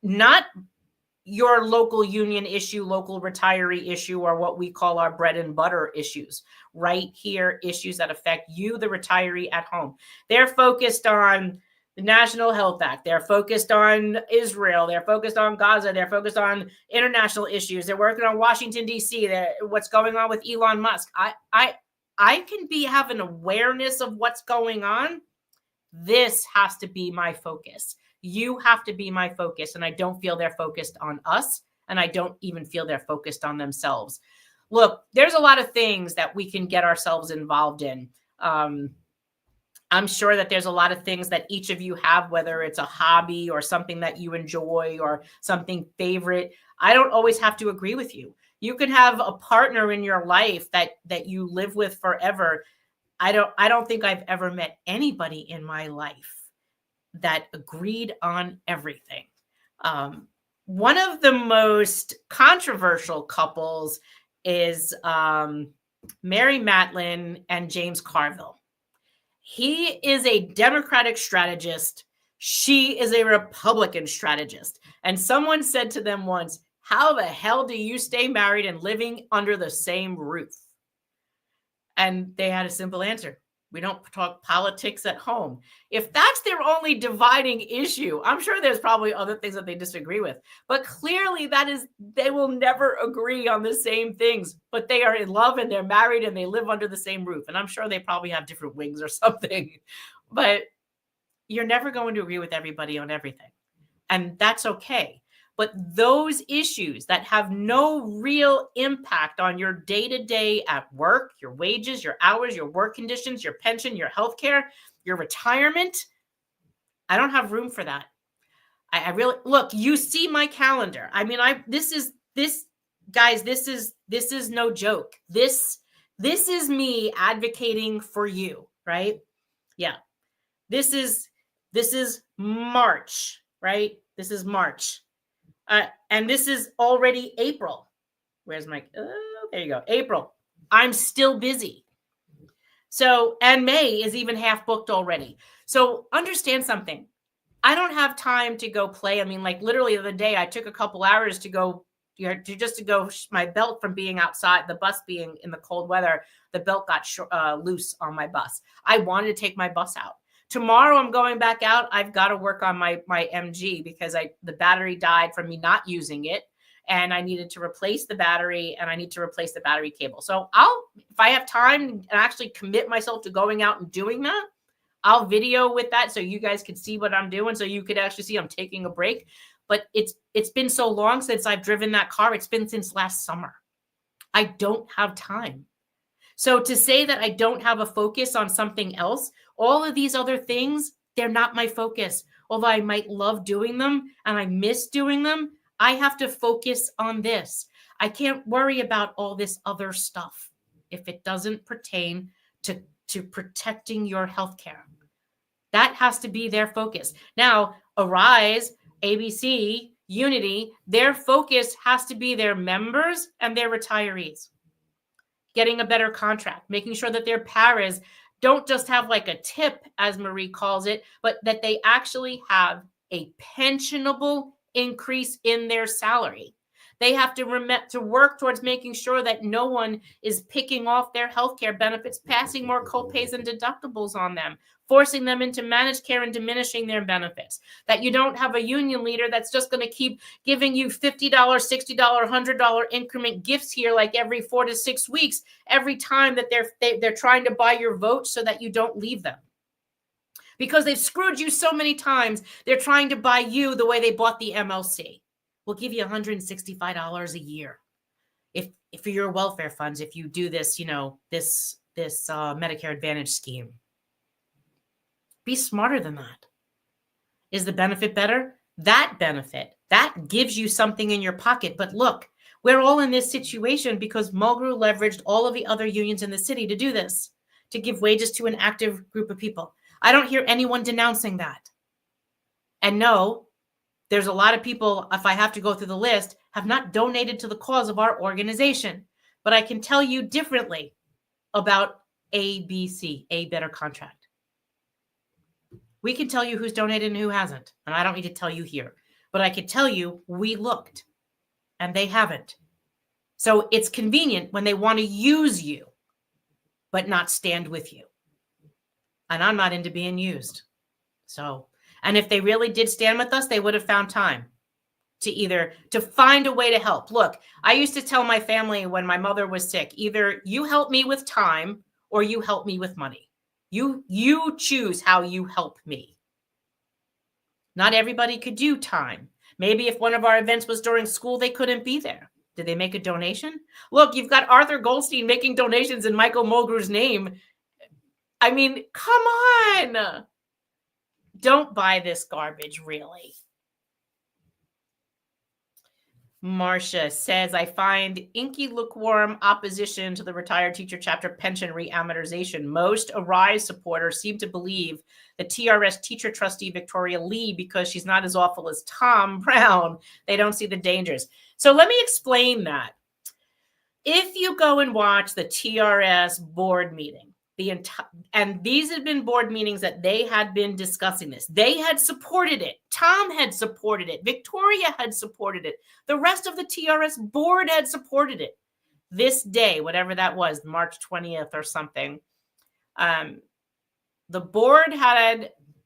not your local union issue, local retiree issue, or what we call our bread and butter issues. Right here, issues that affect you, the retiree at home. They're focused on the National Health Act. They're focused on Israel. They're focused on Gaza. They're focused on international issues. They're working on Washington, D.C. What's going on with Elon Musk. I can have an awareness of what's going on. This has to be my focus. You have to be my focus. And I don't feel they're focused on us. And I don't even feel they're focused on themselves. Look, there's a lot of things that we can get ourselves involved in. I'm sure that there's a lot of things that each of you have, whether it's a hobby or something that you enjoy or something favorite. I don't always have to agree with you. You can have a partner in your life that you live with forever. I don't think I've ever met anybody in my life that agreed on everything. One of the most controversial couples is Mary Matlin and James Carville. He is a Democratic strategist. She is a Republican strategist. And someone said to them once, how the hell do you stay married and living under the same roof? And they had a simple answer. We don't talk politics at home. If that's their only dividing issue, I'm sure there's probably other things that they disagree with. But clearly they will never agree on the same things. But they are in love and they're married and they live under the same roof. And I'm sure they probably have different wings or something. But you're never going to agree with everybody on everything. And that's okay. But those issues that have no real impact on your day-to-day at work, your wages, your hours, your work conditions, your pension, your healthcare, your retirement, I don't have room for that. I really, look, you see my calendar. I mean, this is no joke. This is me advocating for you, right? Yeah. This is March, right? This is March. And this is already April. Where's my, there you go. April. I'm still busy. So, and May is even half booked already. So understand something. I don't have time to go play. I mean, literally the other day, I took a couple hours to go, my belt from being outside, the bus being in the cold weather, the belt got loose on my bus. I wanted to take my bus out. Tomorrow I'm going back out. I've got to work on my MG because the battery died from me not using it. And I needed to replace the battery and I need to replace the battery cable. So if I have time and actually commit myself to going out and doing that, I'll video with that so you guys can see what I'm doing. So you could actually see I'm taking a break. But it's been so long since I've driven that car. It's been since last summer. I don't have time. So to say that I don't have a focus on something else, all of these other things, they're not my focus. Although I might love doing them and I miss doing them, I have to focus on this. I can't worry about all this other stuff if it doesn't pertain to protecting your healthcare. That has to be their focus. Now, Arise, ABC, Unity, their focus has to be their members and their retirees. Getting a better contract, making sure that their paras don't just have a tip, as Marie calls it, but that they actually have a pensionable increase in their salary. They have to work towards making sure that no one is picking off their healthcare benefits, passing more copays and deductibles on them, forcing them into managed care and diminishing their benefits. That you don't have a union leader that's just going to keep giving you $50, $60, $100 increment gifts here like every 4 to 6 weeks, every time that they're trying to buy your vote so that you don't leave them. Because they've screwed you so many times, they're trying to buy you the way they bought the MLC. We'll give you $165 a year if for your welfare funds, if you do this, this Medicare Advantage scheme. Be smarter than that. Is the benefit better? That benefit, that gives you something in your pocket. But look, we're all in this situation because Mulgrew leveraged all of the other unions in the city to do this, to give wages to an active group of people. I don't hear anyone denouncing that. And no, there's a lot of people, if I have to go through the list, have not donated to the cause of our organization. But I can tell you differently about ABC, a better contract. We can tell you who's donated and who hasn't. And I don't need to tell you here. But I can tell you we looked and they haven't. So it's convenient when they want to use you, but not stand with you. And I'm not into being used. So, and if they really did stand with us, they would have found time to find a way to help. Look, I used to tell my family when my mother was sick, either you help me with time or you help me with money. You choose how you help me. Not everybody could do time. Maybe if one of our events was during school, they couldn't be there. Did they make a donation? Look, you've got Arthur Goldstein making donations in Michael Mulgrew's name. I mean, come on. Don't buy this garbage, really. Marcia says, I find inky lukewarm opposition to the retired teacher chapter pension reamortization. Most Arise supporters seem to believe the TRS teacher trustee Victoria Lee because she's not as awful as Tom Brown. They don't see the dangers. So let me explain that. If you go and watch the TRS board meeting, and these had been board meetings that they had been discussing this. They had supported it. Tom had supported it. Victoria had supported it. The rest of the TRS board had supported it. This day, whatever that was, March 20th or something, the board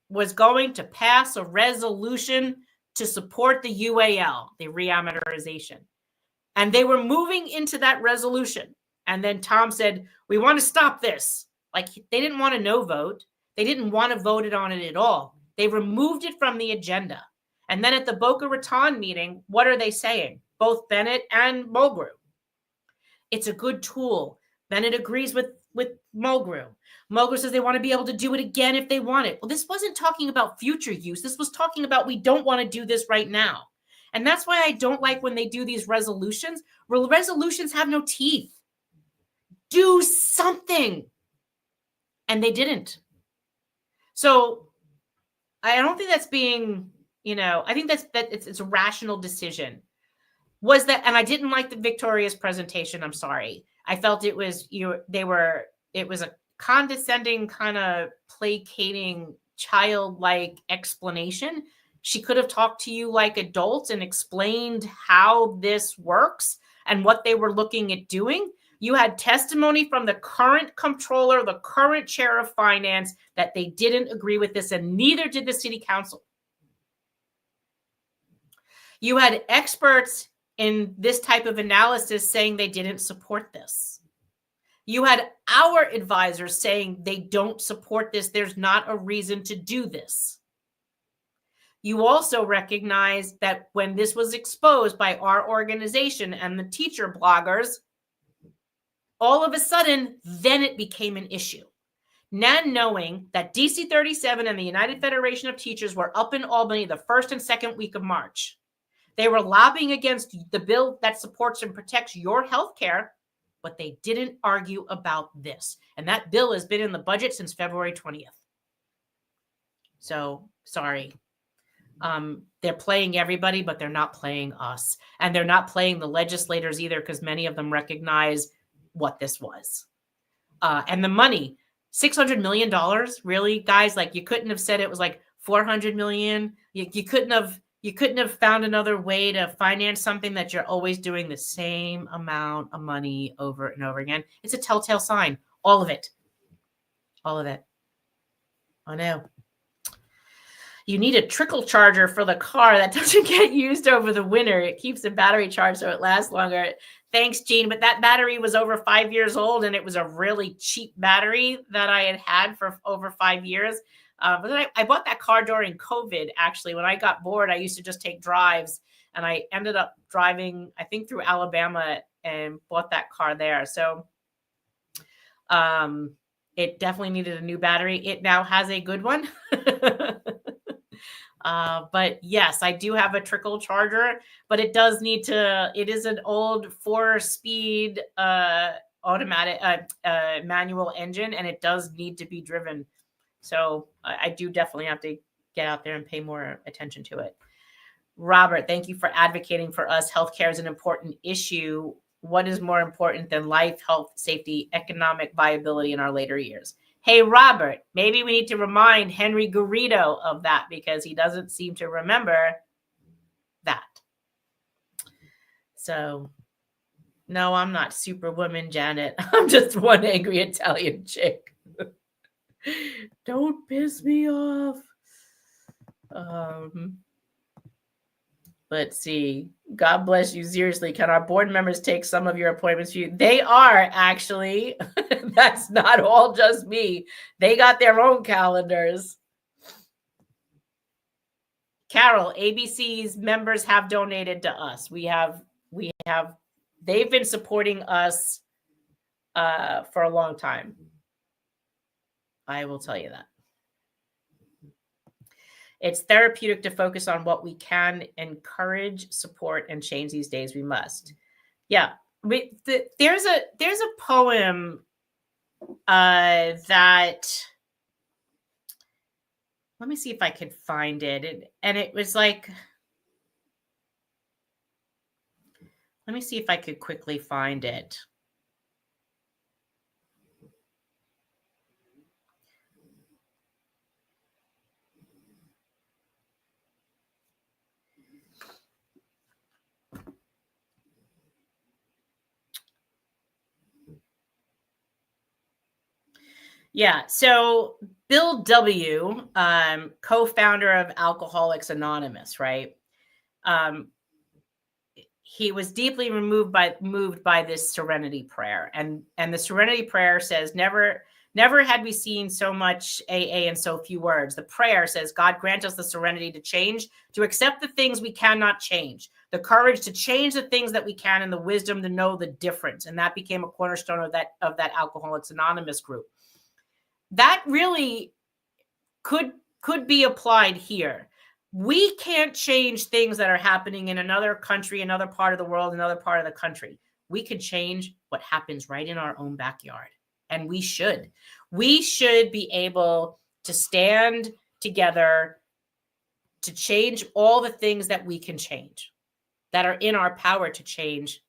was going to pass a resolution to support the UAL, the reamortization. And they were moving into that resolution. And then Tom said, we want to stop this. Like, they didn't want a no vote. They didn't want to vote on it at all. They removed it from the agenda. And then at the Boca Raton meeting, what are they saying? Both Bennett and Mulgrew. It's a good tool. Bennett agrees with Mulgrew. Mulgrew says they want to be able to do it again if they want it. Well, this wasn't talking about future use. This was talking about we don't want to do this right now. And that's why I don't like when they do these resolutions. Resolutions have no teeth. Do something. And they didn't. So I don't think that's being, I think it's a rational decision. Was that, and I didn't like the Victoria's presentation. I'm sorry. I felt it was, it was a condescending, kind of placating, childlike explanation. She could have talked to you like adults and explained how this works and what they were looking at doing. You had testimony from the current comptroller, the current chair of finance, that they didn't agree with this, and neither did the city council. You had experts in this type of analysis saying they didn't support this. You had our advisors saying they don't support this. There's not a reason to do this. You also recognize that when this was exposed by our organization and the teacher bloggers, all of a sudden, then it became an issue. Now knowing that DC 37 and the United Federation of Teachers were up in Albany the first and second week of March. They were lobbying against the bill that supports and protects your health care, but they didn't argue about this. And that bill has been in the budget since February 20th. So, sorry. They're playing everybody, but they're not playing us. And they're not playing the legislators either, because many of them recognize what this was. And the money, $600 million, really, guys? Like, you couldn't have said it was like $400 million. You couldn't have You couldn't have found another way to finance something that you're always doing the same amount of money over and over again. It's a telltale sign. All of it. All of it. I know. You need a trickle charger for the car that doesn't get used over the winter. It keeps the battery charged so it lasts longer. Thanks, Gene. But that battery was over 5 years old, and it was a really cheap battery that I had for over 5 years. But then I bought that car during COVID, actually. When I got bored, I used to just take drives, and I ended up driving, I think, through Alabama and bought that car there. So it definitely needed a new battery. It now has a good one. But yes, I do have a trickle charger, but it does need to, it is an old 4-speed automatic manual engine, and it does need to be driven. So I do definitely have to get out there and pay more attention to it. Robert, thank you for advocating for us. Healthcare is an important issue. What is more important than life, health, safety, economic viability in our later years? Hey, Robert, maybe we need to remind Henry Garrido of that because he doesn't seem to remember that. So, no, I'm not Superwoman, Janet. I'm just one angry Italian chick. Don't piss me off. Let's see. God bless you. Seriously, can our board members take some of your appointments for you? They are, actually. That's not all just me. They got their own calendars. Carol, ABC's members have donated to us. They've been supporting us for a long time. I will tell you that. It's therapeutic to focus on what we can encourage, support, and change these days. We must. Yeah. There's a poem that, let me see if I could find it. And it was like, let me see if I could quickly find it. Yeah. So Bill W., co-founder of Alcoholics Anonymous, right? He was deeply moved by this serenity prayer. And the serenity prayer says, never had we seen so much AA in so few words. The prayer says, God grant us the serenity to change, to accept the things we cannot change, the courage to change the things that we can, and the wisdom to know the difference. And that became a cornerstone of that Alcoholics Anonymous group. That really could be applied here. We can't change things that are happening in another country, another part of the world, another part of the country. We can change what happens right in our own backyard. And we should. We should be able to stand together to change all the things that we can change, that are in our power to change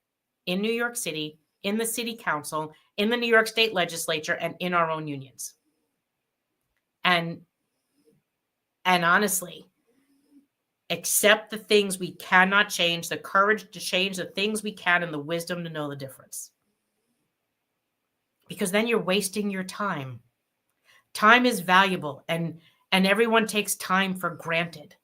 in New York City, in the city council, in the New York State legislature, and in our own unions. And honestly, accept the things we cannot change, the courage to change the things we can, and the wisdom to know the difference. Because then you're wasting your time. Time is valuable, and everyone takes time for granted.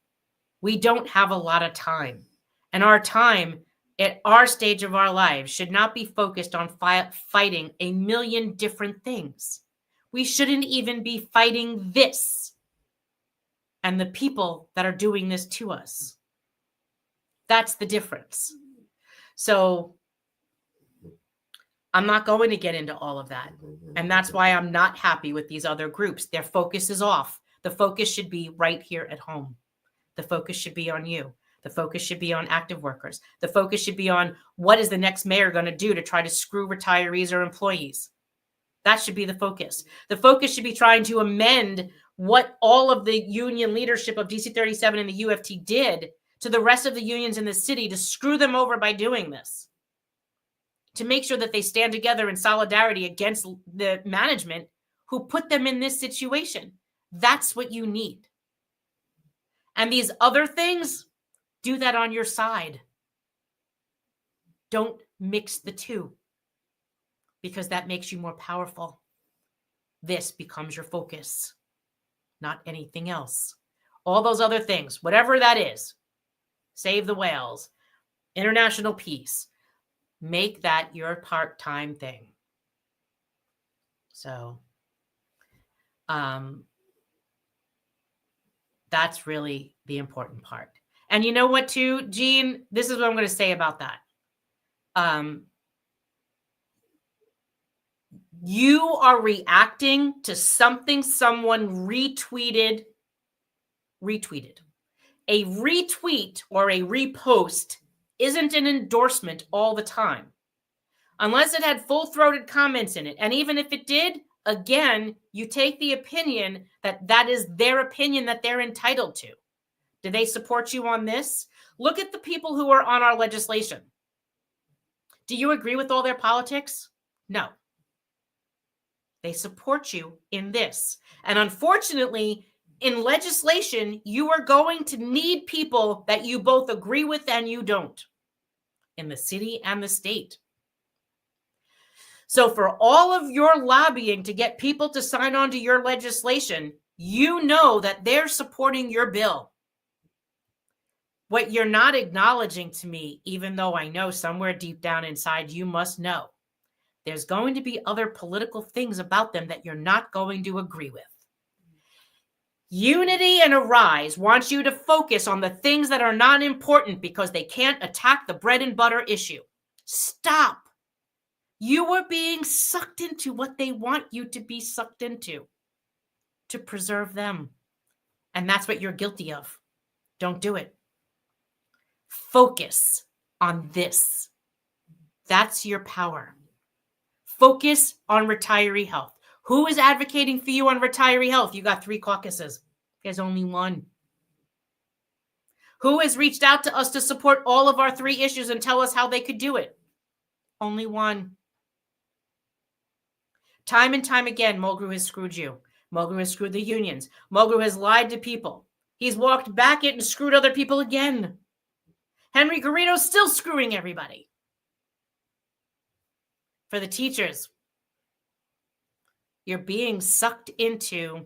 We don't have a lot of time. And our time at our stage of our lives should not be focused on fighting a million different things. We shouldn't even be fighting this and the people that are doing this to us. That's the difference. So I'm not going to get into all of that. And that's why I'm not happy with these other groups. Their focus is off. The focus should be right here at home. The focus should be on you. The focus should be on active workers. The focus should be on what is the next mayor going to do to try to screw retirees or employees. That should be the focus. The focus should be trying to amend what all of the union leadership of DC 37 and the UFT did to the rest of the unions in the city to screw them over by doing this. To make sure that they stand together in solidarity against the management who put them in this situation. That's what you need. And these other things, Do that on your side. Don't mix the two, because that makes you more powerful. This becomes your focus, not anything else. All those other things, whatever that is, save the whales, international peace, make that your part-time thing. So that's really the important part. And you know what, too, Jean? This is what I'm going to say about that. You are reacting to something someone retweeted. A retweet or a repost isn't an endorsement all the time, unless it had full-throated comments in it. And even if it did, again, you take the opinion that is their opinion that they're entitled to. Do they support you on this? Look at the people who are on our legislation. Do you agree with all their politics? No. They support you in this. And unfortunately, in legislation, you are going to need people that you both agree with and you don't, in the city and the state. So for all of your lobbying to get people to sign on to your legislation, you know that they're supporting your bill. What you're not acknowledging to me, even though I know somewhere deep down inside you must know, there's going to be other political things about them that you're not going to agree with. Unity and Arise wants you to focus on the things that are not important because they can't attack the bread and butter issue. Stop. You are being sucked into what they want you to be sucked into to preserve them. And that's what you're guilty of. Don't do it. Focus on this. That's your power. Focus on retiree health. Who is advocating for you on retiree health? You got 3 caucuses. There's only one. Who has reached out to us to support all of our 3 issues and tell us how they could do it? Only one. Time and time again, Mulgrew has screwed you. Mulgrew has screwed the unions. Mulgrew has lied to people. He's walked back it and screwed other people again. Henry Garrido's still screwing everybody. For the teachers, you're being sucked into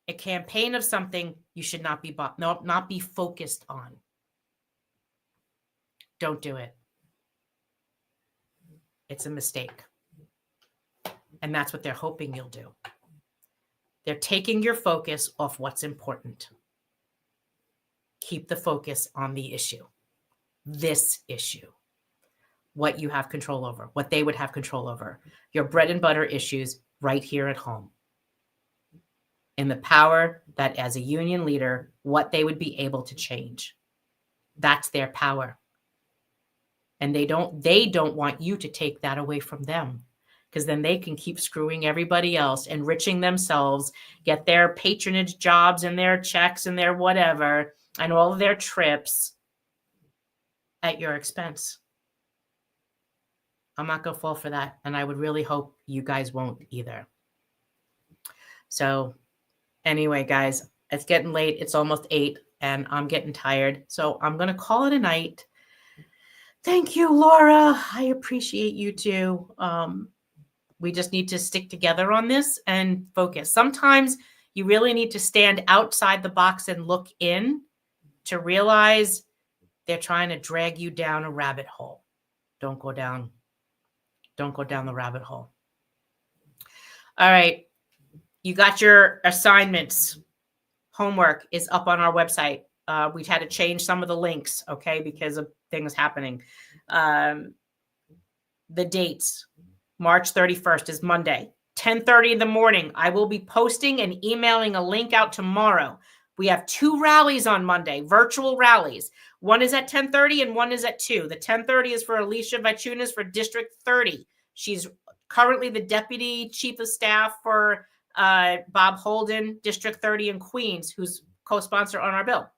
a campaign of something you should not be focused on. Don't do it. It's a mistake. And that's what they're hoping you'll do. They're taking your focus off what's important. Keep the focus on the issue. This issue. What you have control over. What they would have control over. Your bread and butter issues right here at home. In the power that as a union leader, what they would be able to change. That's their power. And they don't want you to take that away from them. Because then they can keep screwing everybody else, enriching themselves, get their patronage jobs and their checks and their whatever, and all of their trips at your expense. I'm not going to fall for that. And I would really hope you guys won't either. So anyway, guys, it's getting late. It's almost 8 and I'm getting tired. So I'm going to call it a night. Thank you, Laura. I appreciate you too. We just need to stick together on this and focus. Sometimes you really need to stand outside the box and look in to realize they're trying to drag you down a rabbit hole. Don't go down the rabbit hole. All right. You got your assignments. Homework is up on our website. We've had to change some of the links, okay, because of things happening. The dates. March 31st is Monday, 10:30 in the morning. I will be posting and emailing a link out tomorrow. We have 2 rallies on Monday, virtual rallies. One is at 10:30 and one is at 2. The 10:30 is for Alicia Vichunas for District 30. She's currently the Deputy Chief of Staff for Bob Holden, District 30 in Queens, who's co-sponsor on our bill.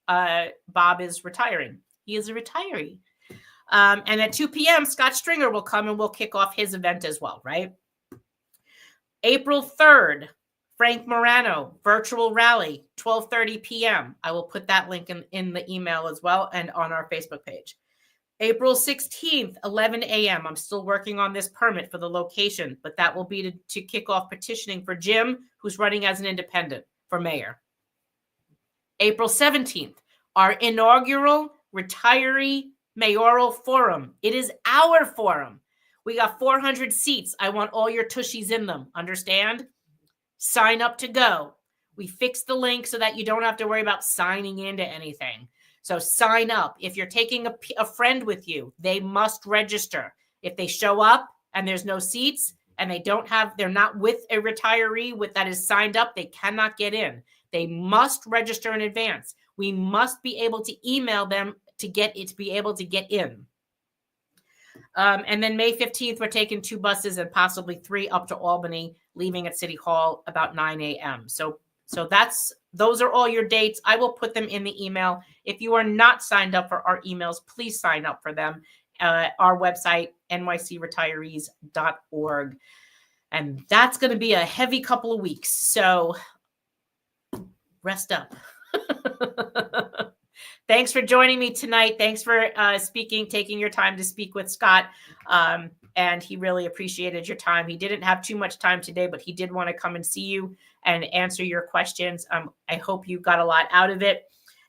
Bob is retiring. He is a retiree. And at 2 p.m., Scott Stringer will come and we'll kick off his event as well, right? April 3rd, Frank Morano, virtual rally, 12:30 p.m. I will put that link in the email as well and on our Facebook page. April 16th, 11 a.m. I'm still working on this permit for the location, but that will be to kick off petitioning for Jim, who's running as an independent for mayor. April 17th, our inaugural Retiree Mayoral Forum. It is our forum. We got 400 seats. I want all your tushies in them. Understand? Sign up to go. We fixed the link so that you don't have to worry about signing into anything. So sign up. If you're taking a friend with you, they must register. If they show up and there's no seats and they're not with a retiree that is signed up, they cannot get in. They must register in advance. We must be able to email them to be able to get in. And then May 15th, we're taking 2 buses and possibly 3 up to Albany, leaving at City Hall about 9 a.m. So those are all your dates. I will put them in the email. If you are not signed up for our emails, please sign up for them. Our website, nycretirees.org. And that's going to be a heavy couple of weeks. So rest up. Thanks for joining me tonight. Thanks for taking your time to speak with Scott. And he really appreciated your time. He didn't have too much time today, but he did want to come and see you and answer your questions. I hope you got a lot out of it.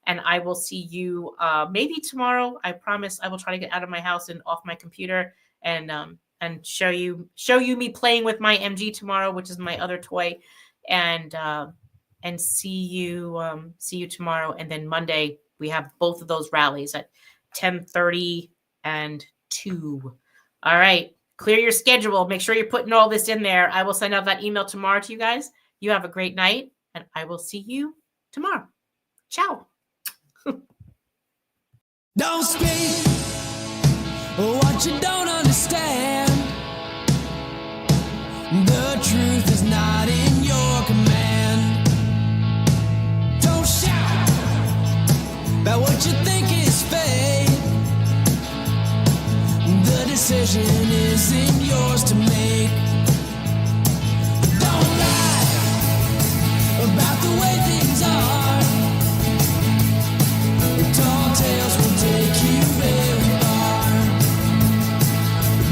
And I will see you maybe tomorrow. I promise I will try to get out of my house and off my computer and show you me playing with my MG tomorrow, which is my other toy. And see you tomorrow. And then Monday, we have both of those rallies at 10:30 and 2. All right. Clear your schedule. Make sure you're putting all this in there. I will send out that email tomorrow to you guys. You have a great night, and I will see you tomorrow. Ciao. Don't speak what you don't understand. The truth is not in your command. Don't shout about what you think is fake. The decision isn't yours to make. Don't lie about the way things are. Tall tales will take you very far.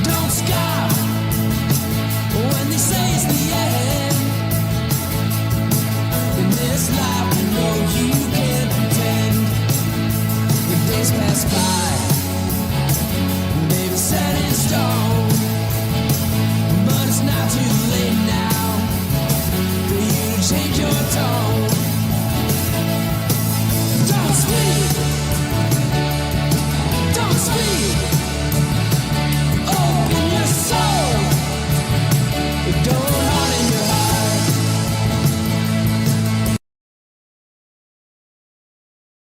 Don't scoff when they say it's the end. In this life we know you can't pretend. The days pass by, baby, set in stone. But it's not too late now for you to change your tone.